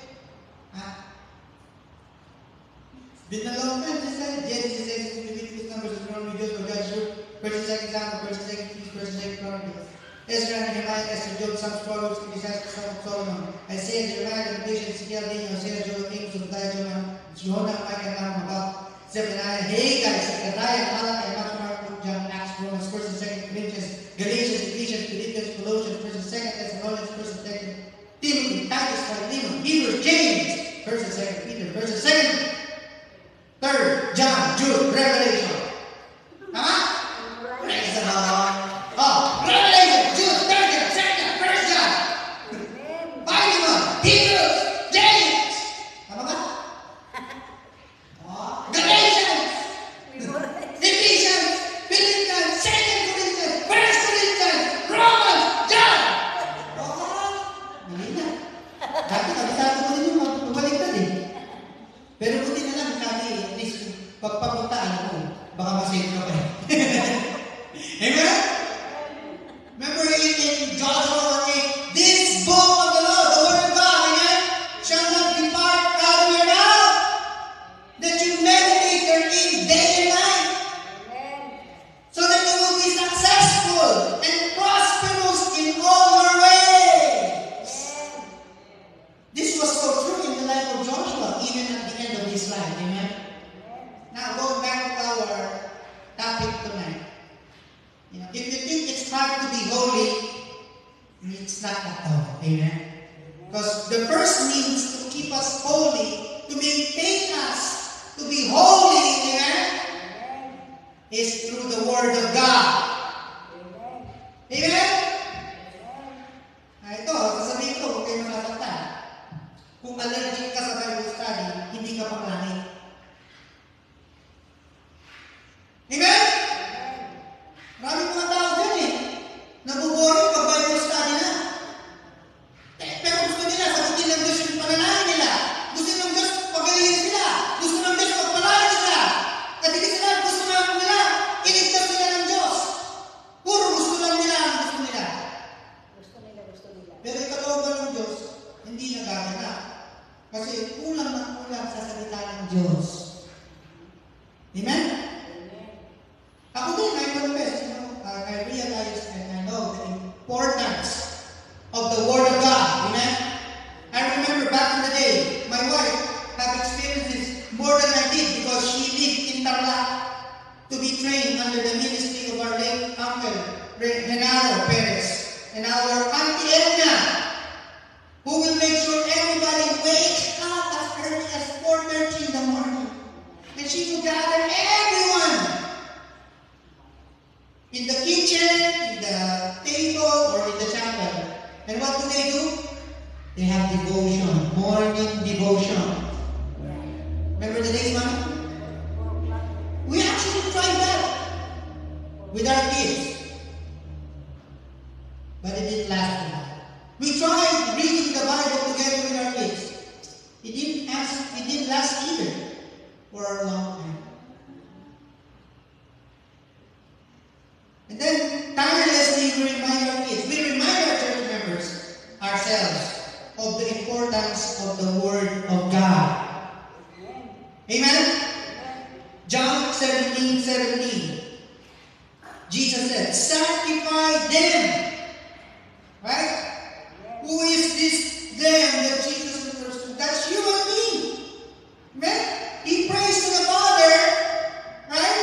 Been a long time since I Genesis, Exodus, Leviticus, Numbers, Deuteronomy, Joshua, Joshua, 1st, 2nd Samuel, 1st, 2nd Kings, 1st, 2nd Chronicles, Ezra, Nehemiah, Esther, Job, Psalms, Proverbs, Ecclesiastes, Song of Solomon, Isaiah, Jeremiah, Revelation, Ezekiel, Daniel, Hosea, Joel, Amos, Obadiah, Jonah, Micah, Nahum, Habakkuk, Zephaniah, Haggai, Zechariah, Malachi, Matthew, Mark, Luke, John, Acts, Romans, 1st and 2nd Corinthians, Galatians, Ephesians, Philippians, Colossians, 1st and 2nd Thessalonians, 1st and 2nd Timothy, Titus, Philemon, Hebrews, James, 1st and 2nd Peter, 1st and 2nd, 3rd John, Jude, Revelation. Tama? Praise the Lord. Oh, Revelation, Jude, 3rd John, 2nd, 1st John, Philemon, Hebrews, James. Tama ba? Galatians, Ephesians, Philippians, 2nd Corinthians, 1st Corinthians, Romans, John. Mali na. Dati kabisado ko din yung magbaliktad eh. Pero buti na lang sabi, at least pagpapuntaan ko, baka masave ka pa eh. Amen? Remember in Joshua 1:8, this book of the law, the Word of God, amen, shall not depart out of your mouth, that you meditate therein day and night, so that you will be successful and prosperous in all your ways. This was so true in the life of Joshua, even at the end of his life. Amen? Now, going back to our topic tonight. If you think it's hard to be holy, it's not at all. Amen? Because the first means to keep us holy, to maintain us, to be holy, amen, is through the Word of God. Amen? Ito, sasabihin ko, huwag kayo masasaktan. Kung allergic ka sa Bible study, hindi ka panglangit. Amen? Maraming mga tao dyan eh. Nabuboring pag Bible study na. Pero gusto nila, sagutin ng Diyos yung pananahin nila. Gusto ng Diyos pagalihin sila. Gusto ng Diyos pagpalain sila. At hindi sila gusto lang nila. Iligtas sila ng Diyos. Puro gusto lang nila ang gusto nila. Pero ikalooban ng Diyos, hindi nagaganap. Kasi kulang na kulang sa salita ng Diyos. Amen? Ako din, I confess, I realize and I know the importance of the Word of God. Amen? I remember back in the day, my wife have experienced this more than I did because she lived in Tarlac to be trained under the ministry of our late uncle, Genaro Perez, and our Auntie Edna, who will make sure everybody wakes up as early as 4:30 in the morning. And she will gather everyone in the kitchen, in the table, or in the chapel. And what do? They have devotion, morning devotion. Remember the days, Mami? with our kids. But it didn't last too long. We tried reading the Bible together with our kids. It didn't last either for a long time. And then tirelessly we remind our kids, we remind our church members, ourselves, of the importance of the Word of God. Amen? John 17:17. Jesus said, sanctify them. Right? Who is this them that Jesus refers to? That's you and me. Amen? He prays to the Father, right?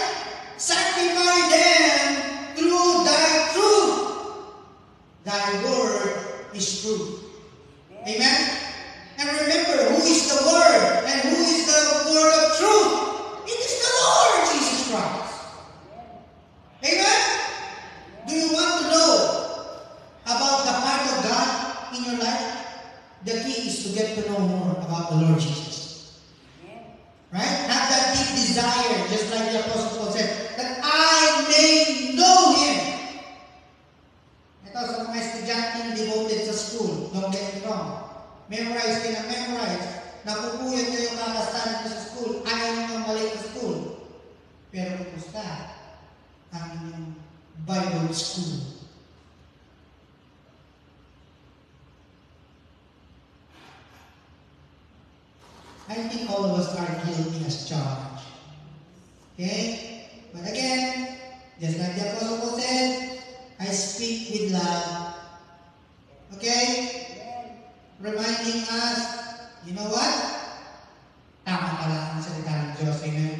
Sanctify them through thy truth. Thy word is truth. Amen? And remember, who is the Word and who is the Word of truth? It is the Lord Jesus Christ. Amen? Do you want to know about the heart of God in your life? The key is to get to know more about the Lord Jesus. Right? Have that deep desire, just like the Apostle Paul said, that I may know Him. Ito sa mga estudyanteng devoted sa school, don't get me wrong. Memorize kayo na memorize. Napupuyat kayo kakastanan ko sa school. Ayaw nyo nga mali sa school. Pero kumusta ang inyong Bible school? I think all of us are guilty as charged. Okay? But again, just like the Apostle Paul said, I speak with love. Okay? Reminding us, you know what? Tama pala ang salita ng Diyos. Amen?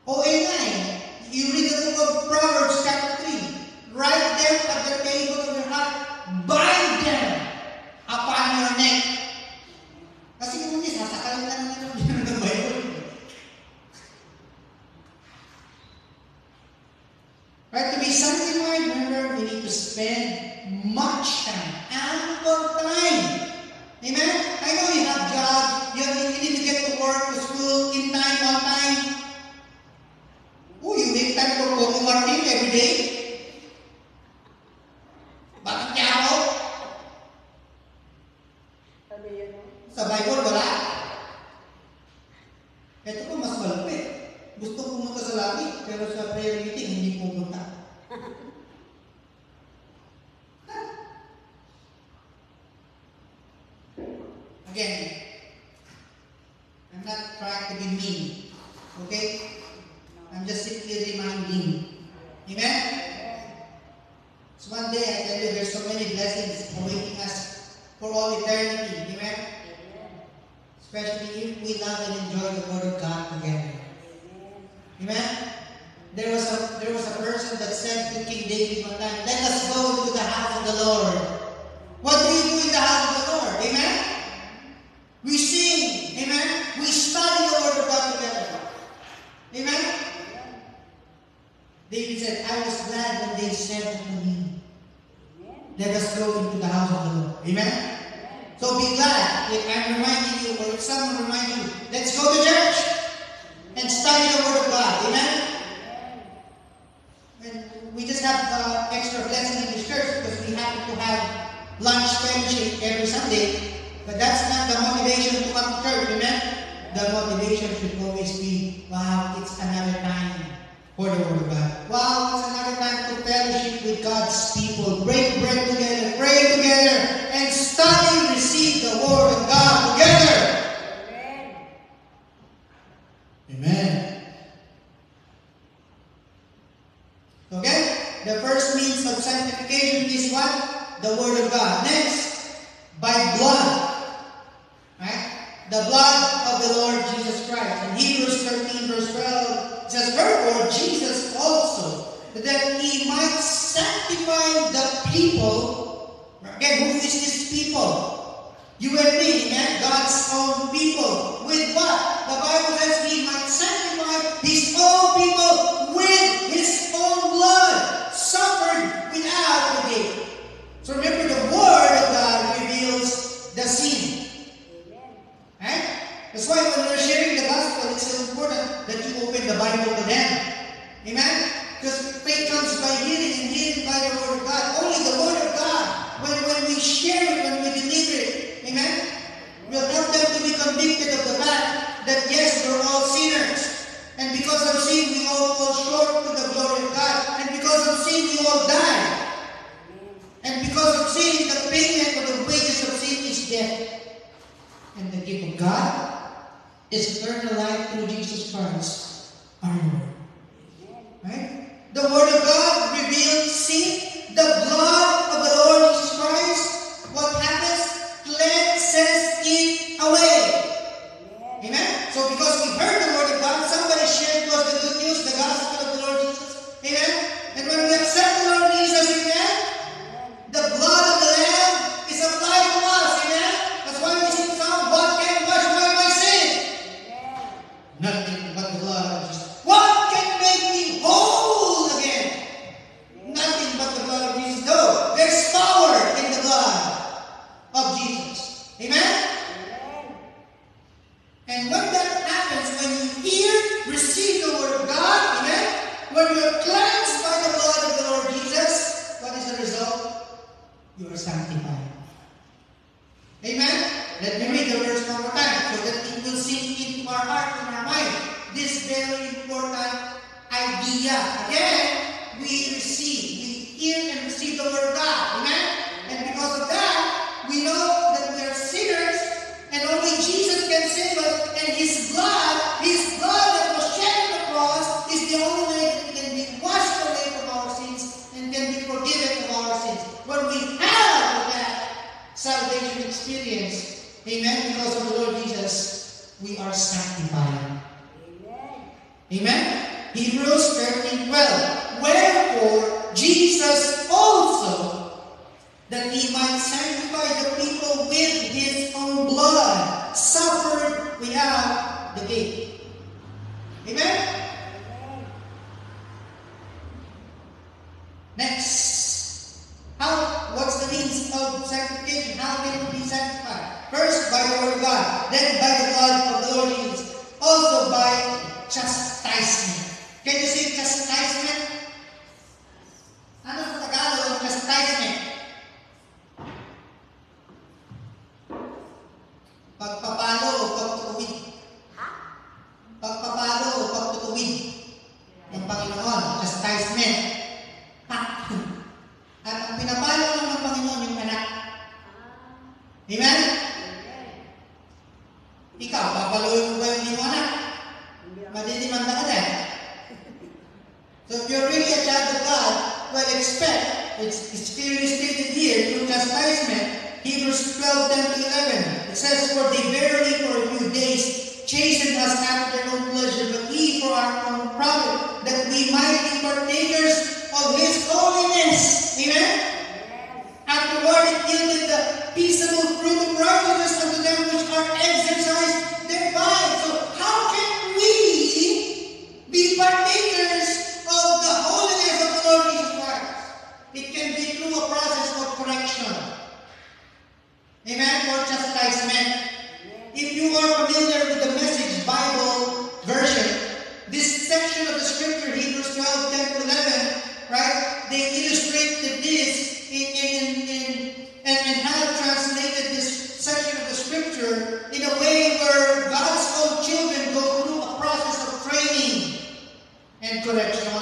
O nga eh. You read the book of Proverbs chapter 3. Write them at the table of your heart. Bind them upon your neck. Kasi kung hindi, sasakalin lang naman ng Bible. Right? To be sanctified, remember, we need to spend much time, ample time. Amen? I know you have jobs, you need to get to work, to school, in time, on time. Oh, you make time for Coco Martin every day? Bakit niya ako? Sa Bible, wala. Ito po, mas malapit. Gusto pumunta sa langit, pero sa prayer meeting, hindi pumunta. Again, I'm not trying to be mean. Okay? I'm just simply reminding. Amen? So one day, I tell you, there's so many blessings awaiting us for all eternity. Amen? Especially if we love and enjoy the Word of God together. Amen? There was a person that said to King David one time, let us go to the house of the Lord. What do you do in the house of the Lord? Amen? We sing. Amen? We study the Word of God together. Amen? David said, I was glad when they said to me, let us go into the house of the Lord. Amen? So be glad if I'm reminding you or if someone reminds you, let's go to church and study the Word of God. Amen? And we just have extra blessing in this church because we happen to have lunch fellowship every Sunday. But that's not the motivation to come to church. Amen? The motivation should always be, wow, it's another time for the Word of God. Wow, it's another time to fellowship with God's people. Break bread together, pray together, and study, receive the Word of God together. Amen. Okay? The first means of sanctification is what? The Word of God. Next, by blood. Right? The blood of the Lord Jesus Christ. In Hebrews 13 verse 12, it says, wherefore Jesus also, that He might sanctify the people. Again, who is this people? You and me, amen? God's own people. With what? The Bible says He might sanctify His own people with His own blood, suffered without the gate. So remember, the Word of God reveals the sin. Right? That's why when we're sharing the gospel, it's so important that you open the Bible to them. Amen? Because Jesus Christ, our Lord. Right? The Word of God reveals sin. The blood of the Lord Jesus Christ, what happens? Cleanses it away. Amen? So because we heard the Word of God, somebody shared with us the good news, the gospel of the Lord Jesus. Amen? And when we accept the Lord Jesus, amen, the blood of the Lamb is applied to us. Amen? That's why we sing song, what can wash away my sin? Nothing but the blood of Jesus. What can make me whole again? Nothing but the blood of Jesus. No, there's power in the blood of Jesus. Amen? And when that happens, when you hear, receive the Word of God, amen? When you're cleansed by the blood of the Lord Jesus, what is the result? You are sanctified. Amen? Let me read the verse one more time so that it will sink into our heart and our mind. This very important idea. Again, we hear and receive the Word of God. Amen? And because of that, we know that we are sinners and only Jesus can save us, and His blood that was shed on the cross is the only way that we can be washed away from our sins and can be forgiven of our sins. When we have that salvation experience, amen, because of the Lord Jesus, we are sanctified. Amen? Hebrews 13:12. Wherefore, Jesus also, that He might sanctify the people with His own blood, suffered without the gate. Amen? Next. What's the means of sanctification? How can we be sanctified? First, by the Word of God. Then, by the blood of the Lord Jesus. Also, by chastisement. Can you say chastisement? Ano sa Tagalog ang chastisement? Pagpapalo o pagtutuwid. Pagpapalo o pagtutuwid ng Panginoon. Chastisement. At ang pinapalo lang ng Panginoon yung anak. Amen? Ikaw, papaluin mo ba yung iyong anak? Madidimanda ka din. So if you're really a child of God, well, expect, it's clearly stated here, through chastisement, Hebrews 12:10-11. It says, For they verily for a few days chastened us after their own pleasure, but He for our own profit, that we might be partakers of His holiness. Amen? Afterward it yielded the peaceable fruit of righteousness unto them which are exercised thereby. So how can we be partakers of the holiness of the Lord Jesus Christ? It can be through a process of correction. Amen? Or chastisement. If you are familiar with the Message Bible version, this section of the scripture, Hebrews 12:10-11, right? They illustrated this and have translated this section of the scripture in a way where God's own children go through a process of training and correction.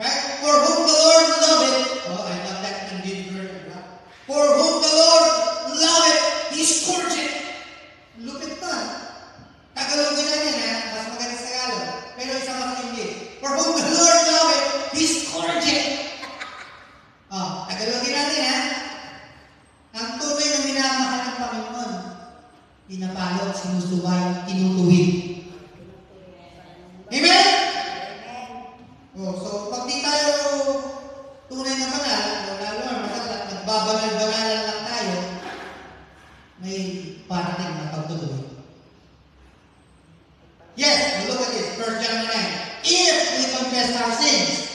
Right? For whom the Lord loveth, I love that English version. Right? For whom the Lord loveth, He scourgeth. Look at that. Tagalogin na yan, mas maganda sa Tagalog. Pero isa mas English. For whom the Lord loveth, He scourgeth. Tagalogin natin, ha? Ang tunay na minamahal ng Panginoon, pinapalo, sinusubay, tinutuwid. Amen? So pag di tayo tunay na banal, lalo na masakit, nagbabanal-banalan lang tayo, may parating na pagtutuwid. Yes, look at this, 1 John 9. If we confess our sins,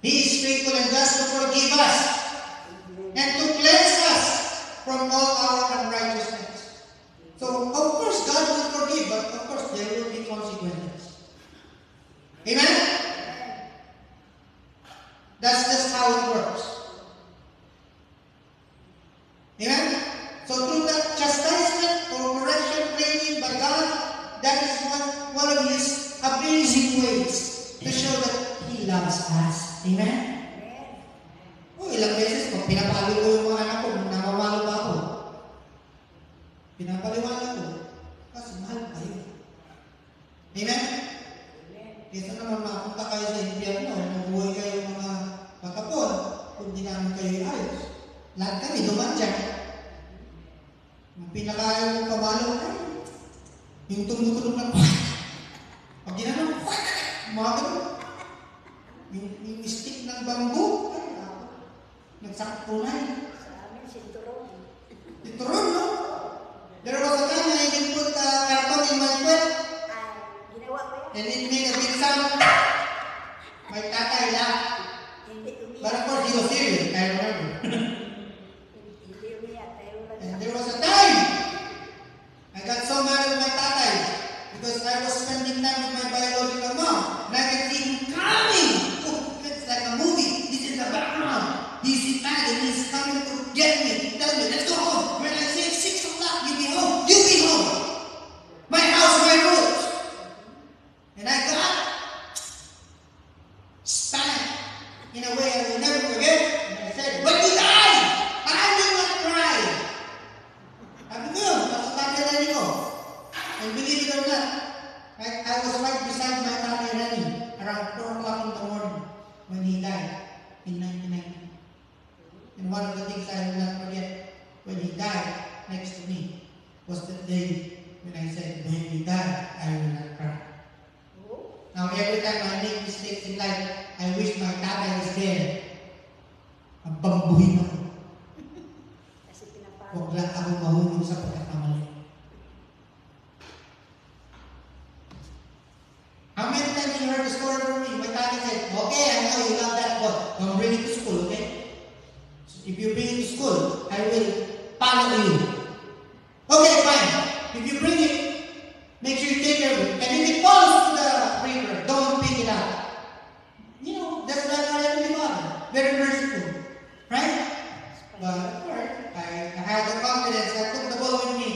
He is faithful and just to forgive us and to cleanse us from all our unrighteousness. So, of course, God will forgive, but of course, there will be consequences. Amen? That's just how it works. Amen? So, through that chastisement or correction training by God, that is one of His amazing ways to show that He loves us. Amen? Ilang beses pag pinapalo ko yung mga anak ko, namamalo pa ako. Pinapaliwanag ko. Kasi mahal pa Yung tumutunog na pag ginano, mga ganun. Yung stick ng bamboo, nagsaktunay. Sa amin, sinturon. Turon, no? There was a time I can put carton in my foot Ay, ginawa ko yan. and it made a big sound. My tatay laughed. Hindi But umiyak. of course, he was serious, I remember. Hindi umiyak. Tayo lang And sa... there was a time I got so mad at my tatay because I was spending time with my biological mom and I could see him coming. Oh, it's like a movie. This is the background. He's mad and he's coming to get me. Tell me, let's go home. When I say 6 o'clock, you be home. You be home. My house, my rules. And I got spanked in a way I will never forget. And I said, when you die, I will not cry. Sabi ko yun, nasa tatay Rani ko. And believe it or not, I was right beside my tatay Rani around 4 o'clock in the morning when he died in 1990. And one of the things I will not forget when he died next to me was the day when I said, when he died, I will not cry. Now every time I make mistakes in life, I wish my tatay is there. Ang bambuhin ako. Kasi pinapalo. Huwag lang ako mahulog sa pagkakamali. How many times you heard the story from me? My daddy said, okay, I know you love that, but don't bring it to school, okay? So if you bring it to school, I will follow you. Okay, fine. If you bring it, make sure you take care of it. And if it falls to the river, don't pick it up. You know, that's like our Heavenly Father. Very merciful. Right? But of course, I had the confidence. I took the ball with me.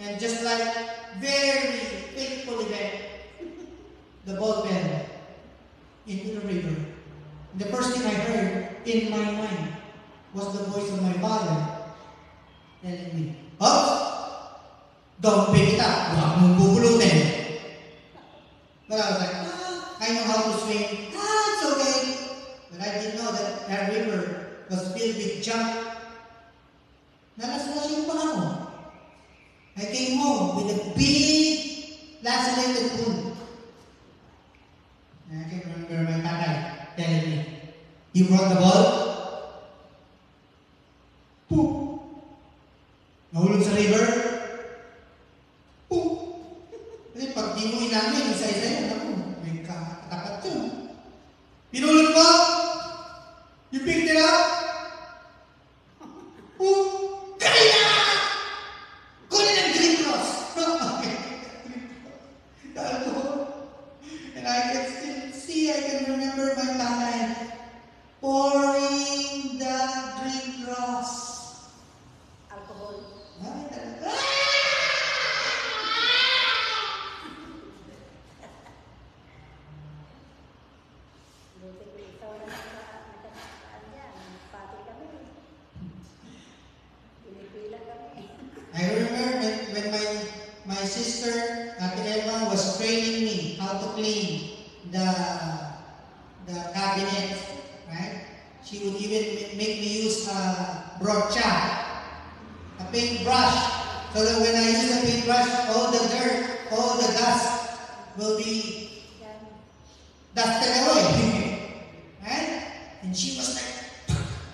And just like very faithfully the ball fell into the river. The first thing I heard in my mind was the voice of my father telling me, "Oops, don't pick it up. Huwag mong bubulutin." But I was like, I know how to swim. It's okay. But I didn't know that that river was filled with junk. Nalaslasing pa ako. I came home with a big lacerated wound. And I can remember my tatay telling me, "You brought the ball?" Poop. Nahulog sa river? Poop. Kasi pag di mo inamin, isa-isa yun, ako, may katapat yun. Pinulot ko? You picked it up? Poop. Kaya! Kunin ang Green Cross. And I can still see, I can remember my tatay pouring the Green Cross. Alcohol. Ay, talaga. Buti ko ikaw na nakasaan dyan. Pati kami. Pinipila kami. I remember when my sister, Ate Eva, was training me how to clean the cabinet, right? She would even make me use a brocha, a paintbrush, so that when I use the paintbrush, all the dirt, all the dust will be Yan. dusted away. Right? And she was like,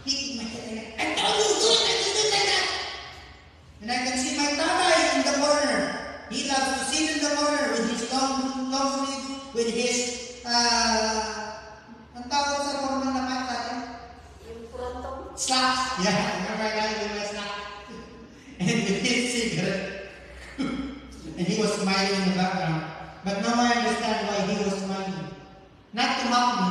hitting my head like, "I told you, do it like that." And I can see my tatay in the corner. He loves to sit in the corner with his long sleeves, with his, ang tawag sa formal na pants natin? Yung frontong. Slacks. Yeah, I remember I got it with my slacks. And with his cigarette. And he was smiling in the background. But now I understand why he was smiling. Not to mock me,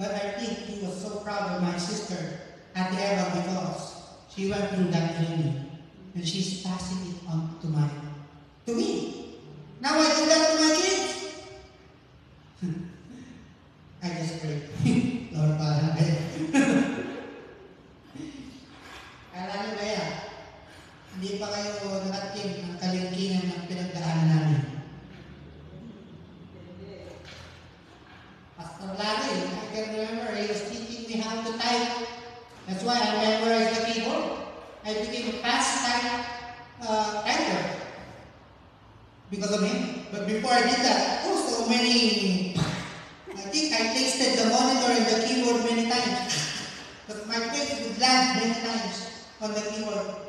but I think he was so proud of my sister, Ate Eva, because she went through that training. And she's passing it on to me. Now I do that to my kids. I just pray. Lord, para kayo. Kala niyo ba yan? Hindi pa kayo nakatim ng kalingkingan ng pinagdaanan namin. Pastor Larry, I can remember he was teaching me how to type. That's why I memorized the keyboard. I became a fast typer. because of him. But before I did that, oh, so many. I think I tasted the monitor and the keyboard many times. But my face would land many times on the keyboard.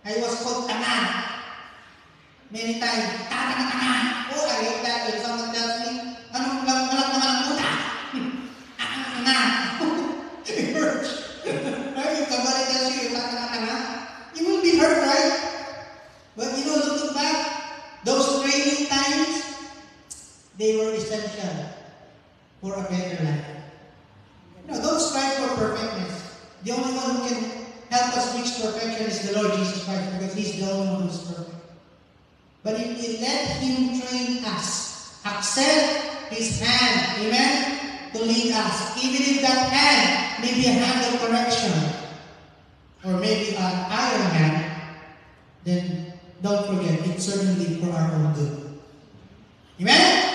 I was called tanga many times. Tanga. Oh, I hate that when someone tells me, anong lang naman ang puta? Tanga. It hurts. Right? If somebody tells you you're tanga, you will be hurt, right? But you know, looking back, those training times, they were essential for a better life. No, don't strive for perfectness. The only one who can help us reach perfection is the Lord Jesus Christ, because He's the only one who's perfect. But if we let Him train us, accept His hand, amen, to lead us, even if that hand may be a hand of correction, or maybe an iron hand, then don't forget, it's certainly for our own good. Amen?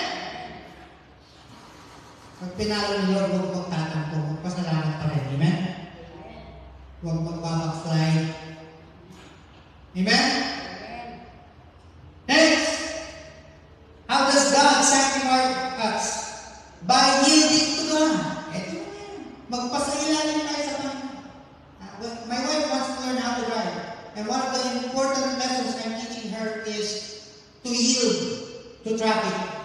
Pag pinalo ni Lord, huwag magtatampo, magpasalamat pa rin. Amen? Huwag magbabackslide. Amen? Next, how does God sanctify us? By yielding to God. Ito na yan. Magpasailalim tayo sa Panginoon. My wife wants to learn how to drive. And one of the important lessons I'm teaching her is to yield to traffic.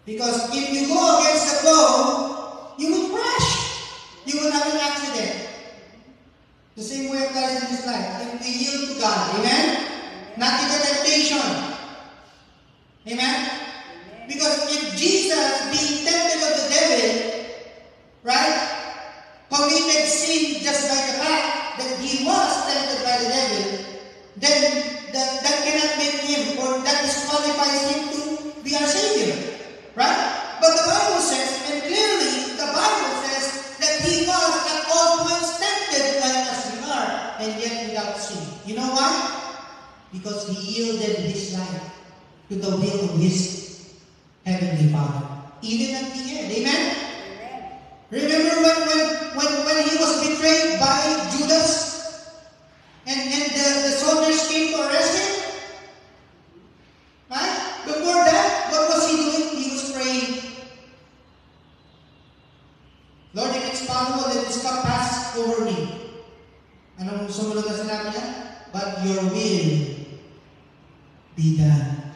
Because if you go against the flow, you will crash. You will have an accident. The same way applies in this life. If we yield to God, amen? Not in the temptation. Amen? Because if Jesus, being tempted of the devil, right, committed sin just by the fact that he was tempted by the devil, then that cannot make him, or that disqualifies him to be our Savior. Right? But the Bible says, and clearly the Bible says, that He was at all points tempted like as we are, and yet without sin. You know why? Because He yielded His life to the will of His Heavenly Father. Even at the end. Amen? Remember when He was betrayed by Judas? And the soldiers came to arrest Him? Right? Before that, what was He doing? He was praying. Lord, if it's possible, let this cup pass over me. Anong sumunod na sinabi niya? But your will be done.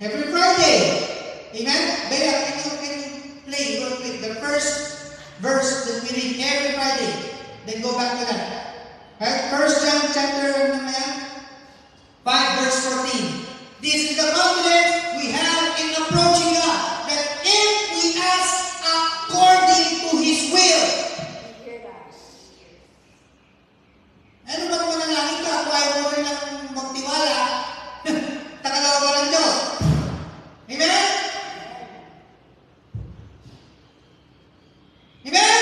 Every Friday. Amen? Bea, can you play real quick the first verse that we read every Friday? Then go back to that. Right? 1 John chapter 5 verse 14. This is the confidence we have in approaching God, that if we ask according to His will. Ano ba naman ang langit ka? Kung ayaw mo rin lang magtiwala, takalawa ba ng Diyos? Amen? Amen?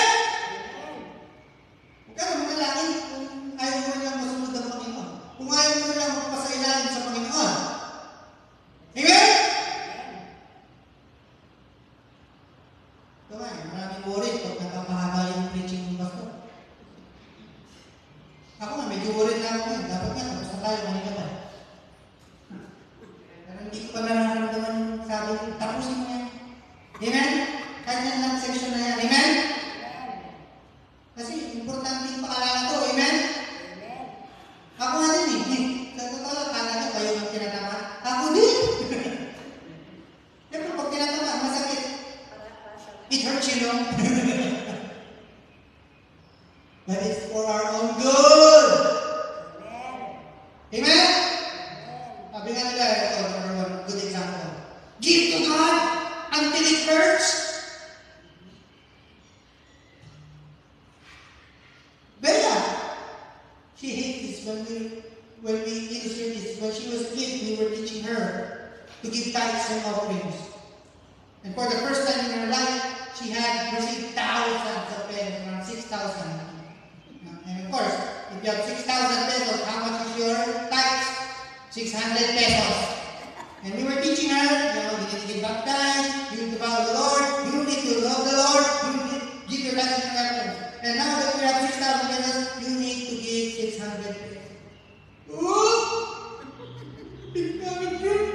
Huwag ka naman ang langit kung ayaw mo rin lang masunod ang Panginoon. Kung ayaw mo rin lang magpasailalim sa Panginoon. Amen? Ito nga, maraming worried pag napapahaba yung preaching ng pastor. Ako nga, medyo worried na ako ngayon. Dapat nga, tapos na tayo, kanina pa. Pero hindi ko pa nararamdaman yung sabi, tapusin mo yan. Amen? Kahit yan lang section na yan. Amen? Kasi, importante yung pakalanan ko. Amen? Ako nga din eh. Sa totoo lang, kala nyo kayo ang tinatama. Ako din! Siyempre, pag tinatama, masakit. It hurts, you know? But it's for our own good. Amen? Sabi nga nila, ito, number one, good example. Give to God until it hurts. Bella, she hates this when we illustrate this. When she was a kid, we were teaching her to give tithes and offerings. And for the first time in her life, she had received thousands of pesos, around 6,000. And of course, if you have 6,000 pesos, how much is your tithes? 600 pesos. And we were teaching her, you need to give back tithes, you need to follow the Lord, you need to love the Lord, you need to give your tithes and offerings. And now that you have 6,000 pesos, you need to give 600 pesos. Oh! It's coming true.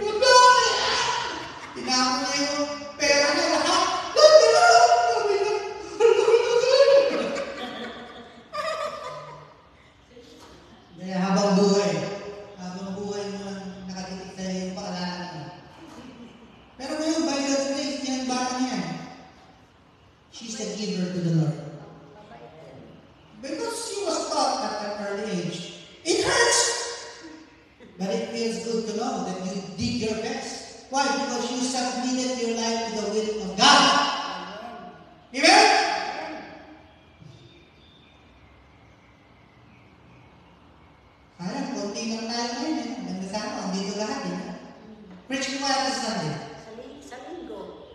Why? Because you submitted your life to the will of God. Amen? Parang konti lang tayo ngayon eh. Hanggang sa ako, andito lahat eh. Preach ko kaya sa Sunday. Sa linggo.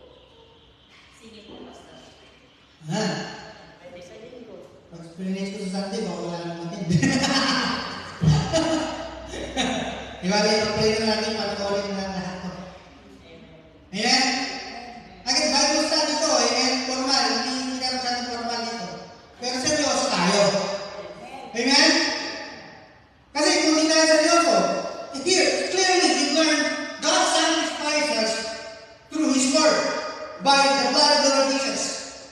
Sige po, Pastor. Ha? Pwede sa linggo. Pag preach ko sa Sunday, baka wala nang matin. Diba, pray na natin, panoorin na lahat ko. Amen? Agad, Bible study ko, amen? Formal, hindi ka masyadong formal dito. Pero seryoso tayo. Amen? Kasi kung hindi tayo seryoso, here, clearly, we learn God sanctifies us through His Word, by the blood of the Lord Jesus,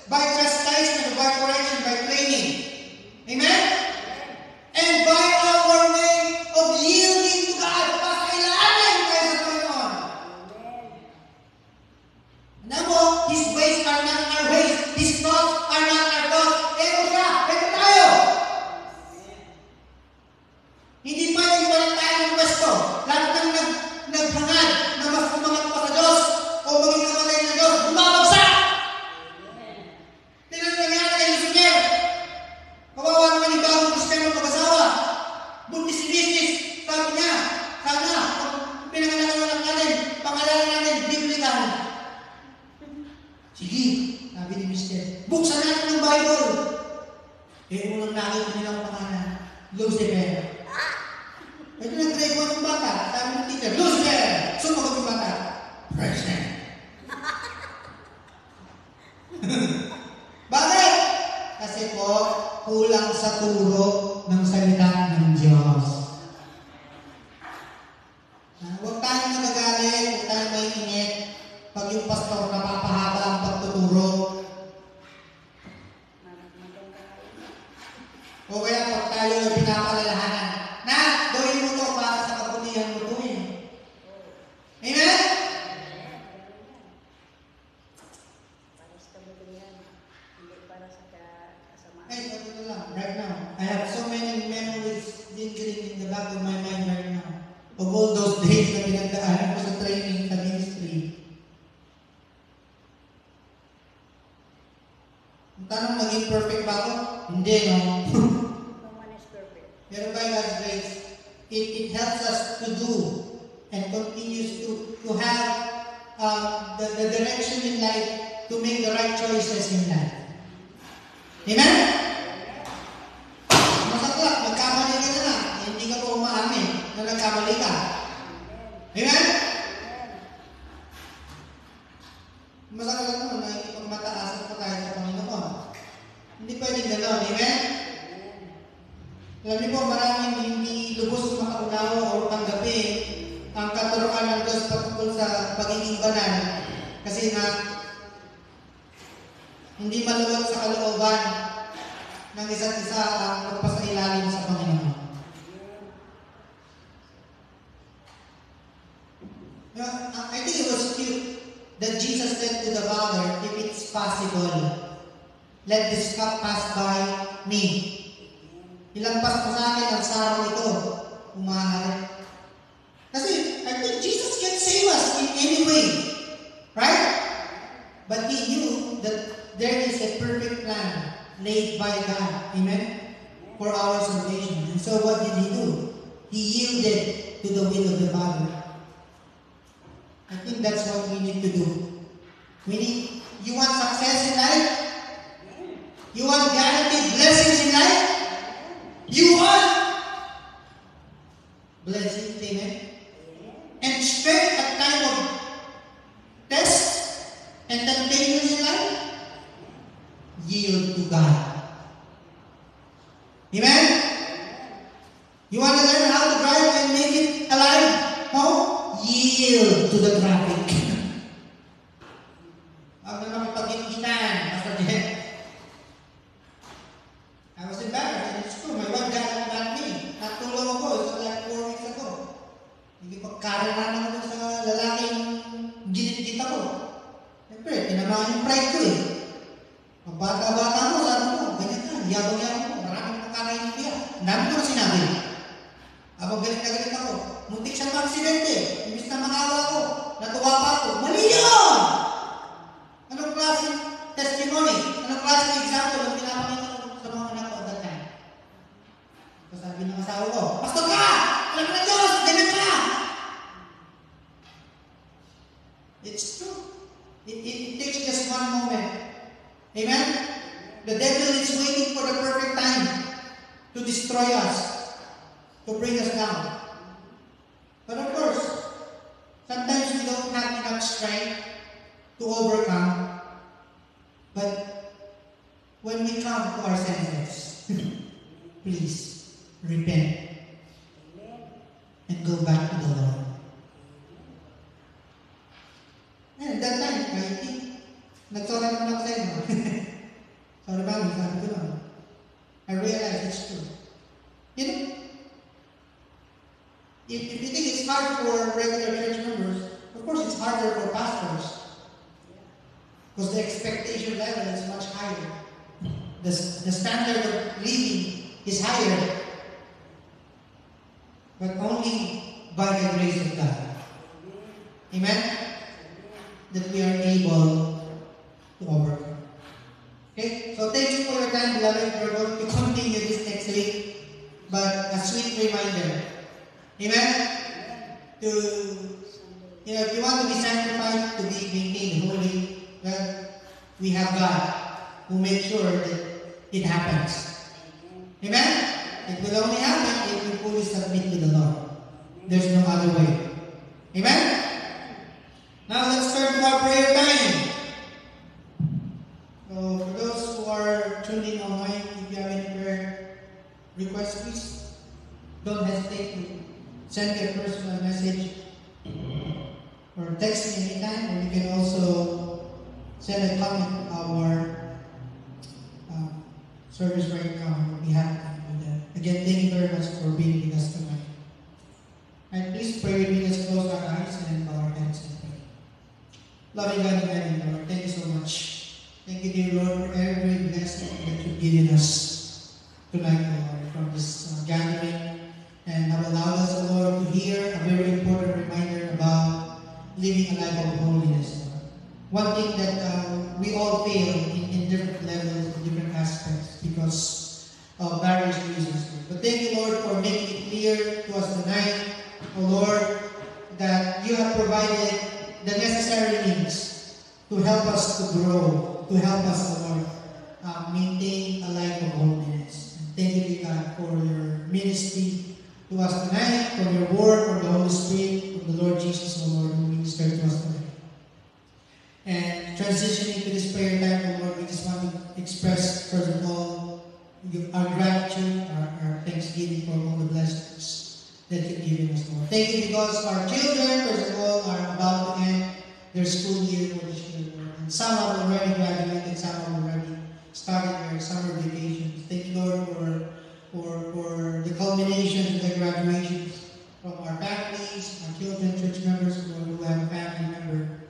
by chastisement, by correction, by training. Amen? And by our way of yielding to God, pakailangan tayo sa Panginoon. Alam mo, His ways are not our ways. His thoughts are not our thoughts. Ito siya, ito tayo. Hindi pwedeng walang tayo ng pwesto. Lahat ng naghangad na mas umangat pa sa Diyos o maging kamatay na Diyos, bumabagsak! Tingnan mo nangyari kay Lucifer. Kawawa naman yung bagong Kristiyano mag-asawa. Buntis-bistis. Sabi niya, sana, kung pinangalanan natin, pangalanan natin, biblical. Sige, sabi ni Mr. Buksan natin ng Bible. Unang nakita nilang pangalan, Lucifer. Ito nag-grade 1 yung bata. Sabi ng teacher, Lucifer! Sumagot yung bata. Present. Bakit? Kasi po, kulang sa turo ng salita ng Diyos. Huwag tayong nagagalit, huwag tayong mainit. Pag yung pastor napapahaba ang pagtuturo, o kaya pag tayo pinapalalahanan, na, gawin mo to para sa kabutihan mo to eh. Amen? Para sa kabutihan, hindi para sa kasamaan. Hey, ito lang, right now. I have so many memories lingering in the back of my mind right now. Of all those days na pinagdaanan ko sa training, sa ministry. Ang tanong, naging perfect ba ako? Hindi, no? No one is perfect. Pero by God's grace, it helps us to do and continues to have the direction in life to make the right choices in life. Amen? Masaklap, nagkamali ka na lang. Hindi ka po umaamin na nagkamali ka. Amen? Masaklap mo, nakikipagmataasan pa tayo sa Panginoon. Hindi pwedeng gano'n. Amen? Alam niyo po, maraming hindi lubos makaunawa o tanggapin ang katuruan ng Diyos patungkol sa pagiging banal kasi nga hindi maluwag sa kalooban ng isa't isa ang magpasailalim sa Panginoon. I think it was cute that Jesus said to the Father, if it's possible, let this cup pass by me. Ilampas mo sa akin ang sarong ito. Umahari. Kasi, I think Jesus can save us in any way. Right? But He knew that there is a perfect plan laid by God. Amen? For our salvation. And so what did He do? He yielded to the will of the Father. I think that's what we need to do. You want success in life? You want guaranteed blessings in life? You want blessings, amen? And strength at time of test and temptations in life? Yield to God. Amen? You want to learn how to drive and make it alive? No? Yield to the traffic. Huwag na makipag-inistan, Pastor Jen. I was embarrassed in school. My wife got mad at me. Natulong ako. It was like 4 weeks ago. Nagipagkarananan ako sa lalaking ginit-git ako. Siyempre, tinamaan yung pride ko eh. Pag bata-bata mo, sabi mo, ganyan ka, yabang-yabang mo. Maraming makakain ng biya. Ang dami ko na sinabi. Habang galit na galit ako, muntik siyang ma-aksidente. Imbis na makawa ko, natuwa papapako. Mali yun! Anong klaseng testimony? Anong klaseng example ang pinapakita ko sa mga anak ko at that time? So sabi ng asawa ko, Pastor ka! Alam mo na Diyos! Ganyan ka! It's true. It takes just one moment. Amen? The devil is waiting for the perfect time to destroy us, to bring us down. But of course, sometimes we don't have enough strength to overcome. But when we come to our senses, please repent and go back to the Lord. And that time, I think, nagsorry naman ako sa inyo. Sorry ba, sabi ko lang. I realize it's true. You know, if you think it's hard for regular church members, of course it's harder for pastors. Because the expectation level is much higher. The standard of living is higher. But only by the grace of God. Amen? That we are able to overcome. Okay? So thank you for your time, beloved. We're going to continue this next week. But a sweet reminder. Amen? To, if you want to be sanctified, to be maintained holy, well, we have God who makes sure that it happens. Amen? It will only happen if we fully submit to the Lord. There's no other way. Amen? Now let's turn to our prayer time. So for those who are tuning online, if you have any prayer requests, please don't hesitate to send me a personal message or text me anytime, or you can also send a comment to our service right now on behalf of them. Again, thank you very much for being with us tonight. And please pray with me. Let's close our eyes and bow our heads and pray. Loving God in heaven, Lord, thank you so much. Thank you, dear Lord, for every blessing that you've given us tonight, Lord, from this gathering, and have allowed us, Lord, to hear a very important reminder about living a life of holiness, Lord. One thing that we all fail in different levels, in different aspects, because of various reasons. But thank you, Lord, for making it clear to us tonight, O Lord, that you have provided the necessary means to help us to grow, to help us, Lord, maintain a life of holiness. And thank you, God, for your ministry to us tonight, for your word, for the Holy Spirit, for the Lord Jesus, O Lord, who ministered to us tonight. And transitioning to this prayer time, O Lord, we just want to express, first of all, our gratitude, our thanksgiving for all the blessings that you've given us, Lord. Thank you because our children, first of all, are about to end their school year for this year, Lord. And some have already graduated, some have already started their summer vacations. Thank you, Lord, for the culmination of the graduations from our families, our children, church members, Lord, who have a family member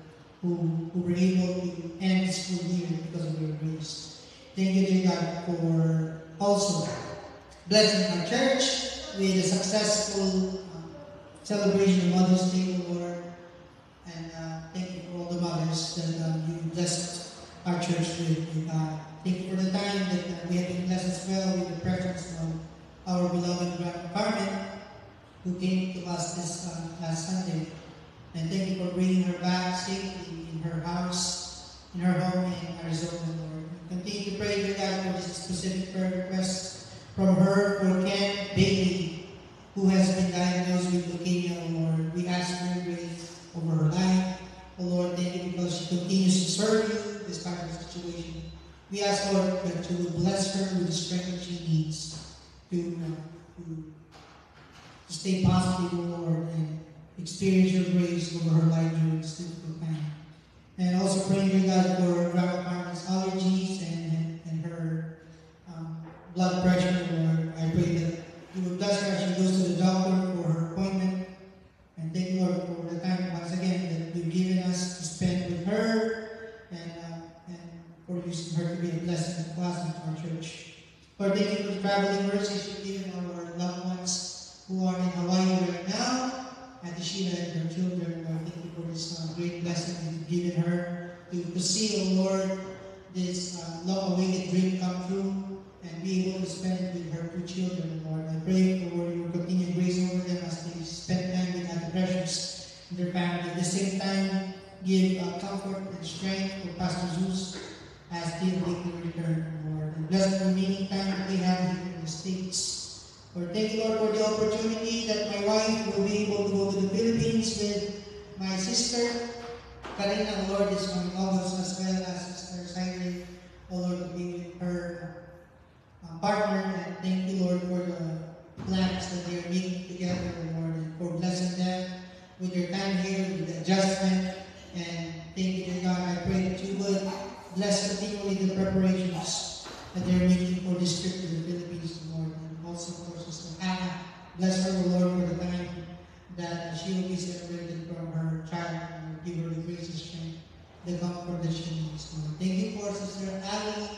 who were able to end the school year because of your grace. Thank you, dear God, for also blessing our church with a successful celebration of Mother's Day, Lord. And thank you for all the mothers that you blessed our church with. Thank you for the time that we have been blessed as well with the presence of our beloved Grandma Carmen, who came to us this last Sunday. And thank you for bringing her back safely in her house, in her home in Arizona, Lord. Continue to pray, dear God, for this specific prayer request from her, for Ken Bailey, who has been diagnosed with leukemia, O Lord. We ask for your grace over her life. O Lord, thank you because she continues to serve you this kind of situation. We ask, Lord, that you would bless her with the strength that she needs to stay positive, O Lord, and experience your grace over her life during this difficult time. And also praying, dear God, for Grandma Carmen's allergies and her blood pressure, Lord. I pray that you would bless her as she goes to the doctor for her appointment. And thank you, Lord, for the time once again that you've given us to spend with her and for using her to be a blessing to us and to our church. Lord, thank you for the traveling mercies you've given our loved ones who are in Hawaii right now, Ate Sheila and her children. Lord, thank you for this great great blessing that you've given her to see, O Lord, this long-awaited dream come true and be able to spend it with her two children, Lord. I pray for your continued grace over them as they spend time with other precious in their family. At the same time, give comfort and strength for Pastor Zeus as they await the return, Lord. And bless the remaining time that they have here in the States. Lord, thank you, Lord, for the opportunity that my wife will be able to go to the Philippines with my sister, Karina, Lord, this coming August, as well as Sister Siley, Lord, to be with her partner. And thank you, Lord, for the plans that they are making together, Lord, and for blessing them with their time here, with the adjustment. And thank you, dear God. I pray that you would bless continually the preparations that they're making for this trip to the Philippines, Lord. And also for Sister Anna. Bless her, Lord, for the time that she will be separated from her child. And give her the grace and strength, the comfort that she needs, Lord. Thank you for Sister Ali,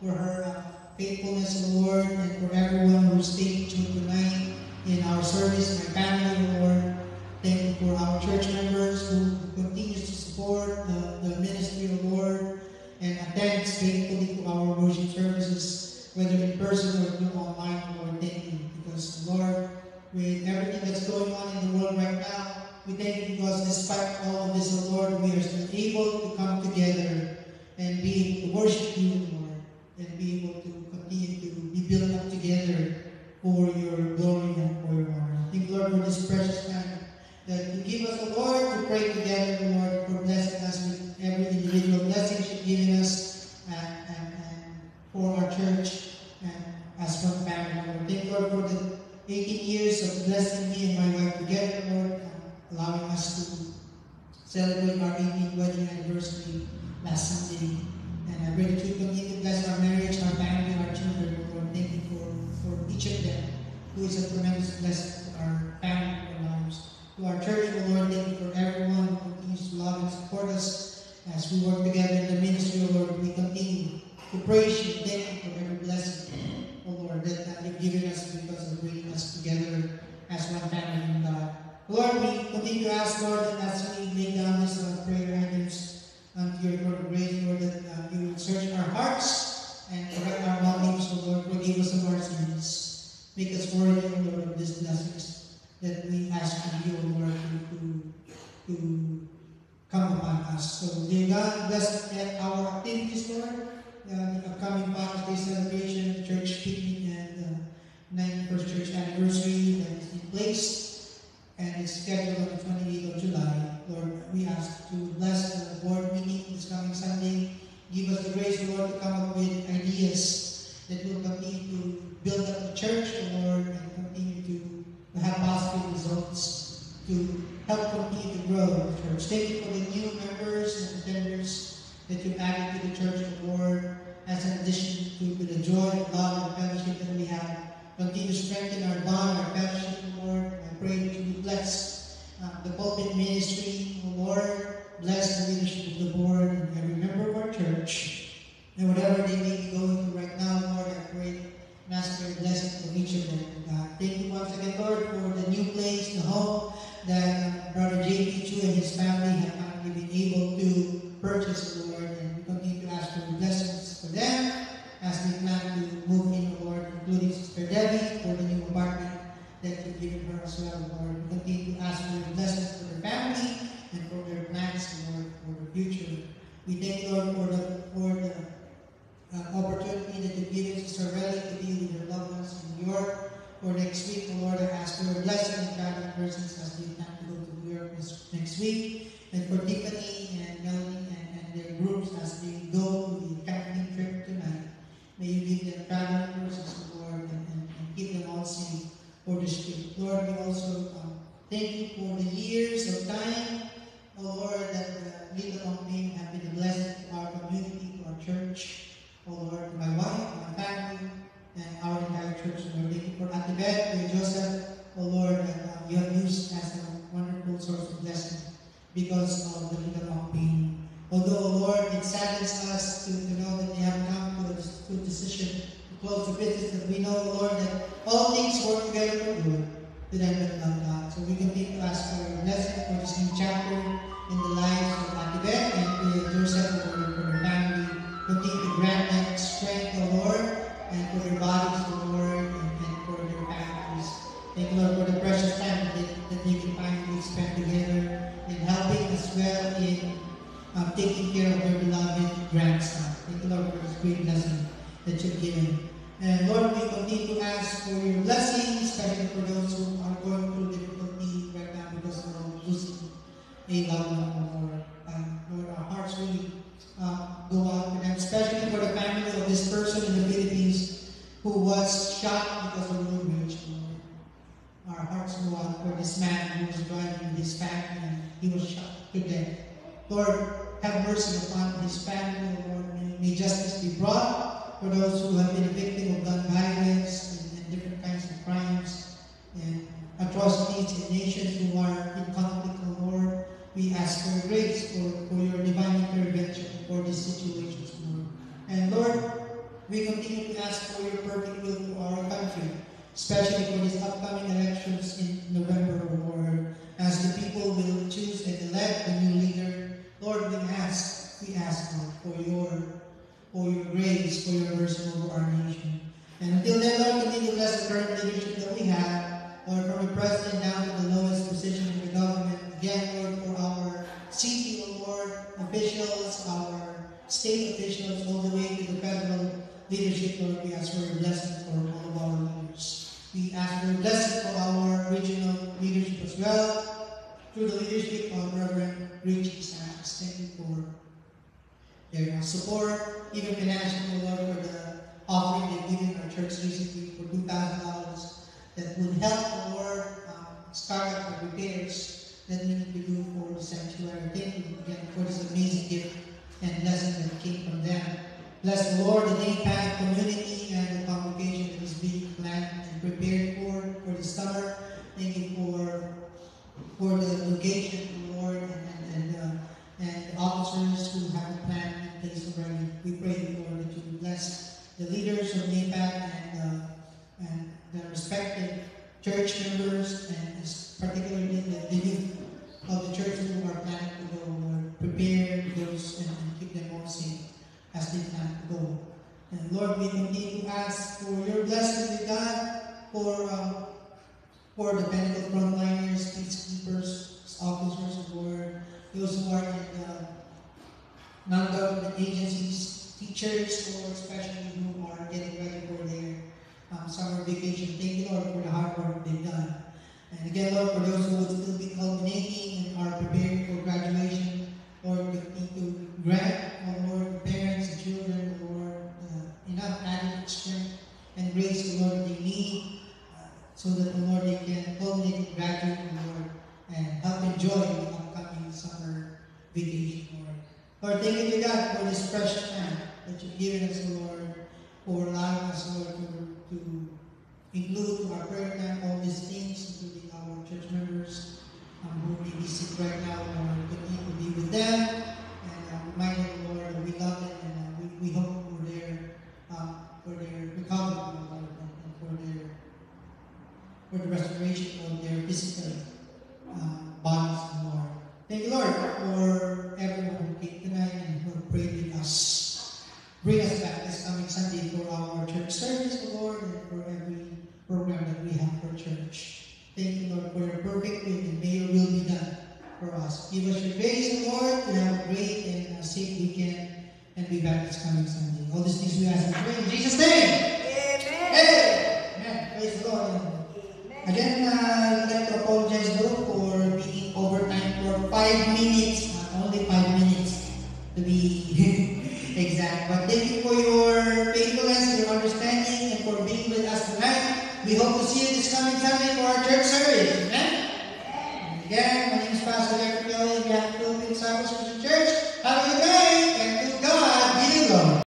for her faithfulness, Lord, and for everyone who stayed tuned tonight in our service, my family, Lord. Thank you for our church members who continues to support the ministry of Lord and attends faithfully to our worship services, whether in person or through online, Lord. Thank you. Because, Lord, with everything that's going on in the world right now, we thank you because despite all of this, Lord, we are still able to come together and be able to worship you, Lord, and be able to continue to be built up together for your glory and for your honor. Thank you, Lord, for this precious time that you give us, Lord, to pray together, Lord, for blessing us with every individual blessing you've given us and for our church and as one family, Lord. Thank you, Lord, for the 18 years of blessing me and my wife together, Lord, allowing us to celebrate our 18th wedding anniversary last Sunday. And I pray that you continue to bless our marriage, our family, our children, Lord. Thank you for each of them who is a tremendous blessing to our family, to our lives. To our church, O Lord, thank you for everyone who continues to love and support us as we work together in the ministry, O Lord. We continue to praise you. Thank you for every blessing, O Lord, that you've given us because of bringing us together as one family in God. Lord, we continue to ask, Lord, that as we lay down this prayer items unto your throne of grace, Lord, that you will search our hearts and correct our motives, O Lord. Forgive us of our sins. Make us worthy, O Lord, of these blessings that we ask of you, O Lord, to come upon us. So, dear God, bless our activities, Lord. The upcoming Father's Day celebration, church picnic, and 91st church anniversary that is in place and is scheduled on the 28th of July. Lord, we ask to bless the board meeting this coming Sunday. Give us the grace, Lord, to come up with ideas that will continue to build up the church, Lord, and continue to have positive results to help continue to grow the church. Thank you for the new members and attenders that you've added to the church, Lord, as an addition to the joy, love, and fellowship that we have. Continue to strengthen our bond, our fellowship, Lord. I pray that you would bless the pulpit ministry, Lord. Bless the leadership of the board and every member of our church. And whatever they may be going through right now, Lord, I pray and ask for your blessing for each of them, God. Thank you once again, Lord, for the new place, the home that Brother J.P. Chu and his family have finally been able to purchase, Lord. And we continue to ask for your blessings for them as we plan to move in, Lord, including Sister Debbie for the new apartment that you've given her as well, Lord. We continue to ask for your blessings for their family and for their plans, Lord, for the future. We thank you, Lord, for the opportunity that you've given Sister Relly to be with her loved ones in New York. For next week, Lord, I ask for your blessing and traveling persons as they plan to go to New York next week. And for Tiffany and Melanie and their groups as they go to the camping trip tonight. May you give them traveling persons, Lord, and keep them all safe for this trip. Lord, we also thank you for the years of time, Lord, that Little Campaign have been a blessing to our community, to our church, Lord, to my wife, my family, and our entire church, Lord. Thank you for Ate Beth and Joseph, Lord, that you have used as a wonderful source of blessing because of the Little Campaign. Although, Lord, it saddens us to know that they have come to a decision to close the business, that we know, Lord, that all things work together for good to them that love God. So we continue to ask for your blessing for this new chapter in the lives of taking care of their beloved grandson. Thank you, Lord, for this great blessing that you've given. And Lord, we continue to ask for your blessing, especially for those who are going through difficulty right now because of losing a loved one, Lord. Lord, our hearts really go out to them, especially for the family of this person in the Philippines who was shot because of road rage, Lord. Our hearts go out for this man who was driving his family and he was shot to death. Lord, have mercy upon his family, Lord. May justice be brought for those who have been a victim of gun violence and different kinds of crimes and atrocities in nations who are in conflict, Lord. We ask for your grace, for your divine intervention for these situations, Lord. And Lord, we continue to ask for your perfect will for our country, especially for these upcoming elections in November, Lord. As the people will choose and elect a new leader, Lord, we ask, Lord, for your grace, for your mercy over our nation. And until then, Lord, continue to bless the current leadership that we have, Lord, from the president down to the lowest position in the government. Again, Lord, for our city, Lord, officials, our state officials, all the way to the federal leadership, Lord, we ask for your blessing for all of our leaders. We ask for your blessing for our regional leadership as well, through the leadership of Reverend Richie Sachs. Thank you for their support, even financially, Lord, for the offering they've given our church recently for $2,000 that would help, Lord, start up the repairs that we need to do for the sanctuary. Thank you again for this amazing gift and blessing that came from them. Bless the Lord, the NAPAC community and the congregation that is being planned and prepared for the summer. Thank you for the location, Lord, and officers who have a plan in place already. We pray, Lord, that you will bless the leaders of NAPAC and the respective church members, and particularly the youth of the church who are planning to go, Lord. Prepare those and keep them all safe as they plan to go. And Lord, we continue to ask for your blessing, God, for the medical frontliners, peacekeepers, officers, Lord, those who are in the non-government agencies, teachers, Lord, especially who are getting ready for their summer vacation. Thank you, Lord, for the hard work they've done. And again, Lord, for those who would still be culminating and are preparing for graduation, Lord, we need to grant, Lord, the parents and children, Lord, enough adequate strength and grace, Lord, they need so that, Lord, they can culminate and graduate, Lord, and help enjoy the upcoming summer vacation, Lord. Lord, thank you, God, for this precious time that you've given us, Lord, for allowing us, Lord, to include to our prayer time all these things, including our church members who may be sick right now, Lord. Continue to be with them and remind them, Lord, that we love them and we hope for their recovery, Lord, and for the restoration of their physical bodies, Lord. Thank you, Lord, for everyone who came tonight and who prayed with us. Bring us back this coming Sunday for our church service, Lord, and for every program that we have for church. Thank you, Lord, for your perfect will, and may your will be done for us. Give us your grace, Lord, to have a great and safe weekend and be back this coming Sunday. All these things we ask and pray in Jesus' name. Amen. Amen. Praise the Lord. Again, I'd like to apologize, though, for being overtime for 5 minutes, only 5 minutes to be exact. But thank you for your faithfulness, your understanding, and for being with us tonight. We hope to see you this coming Sunday for our church service. Amen? And again, my name is Pastor Jeffrey Kelly, and we have Philippine Disciples Christian Church.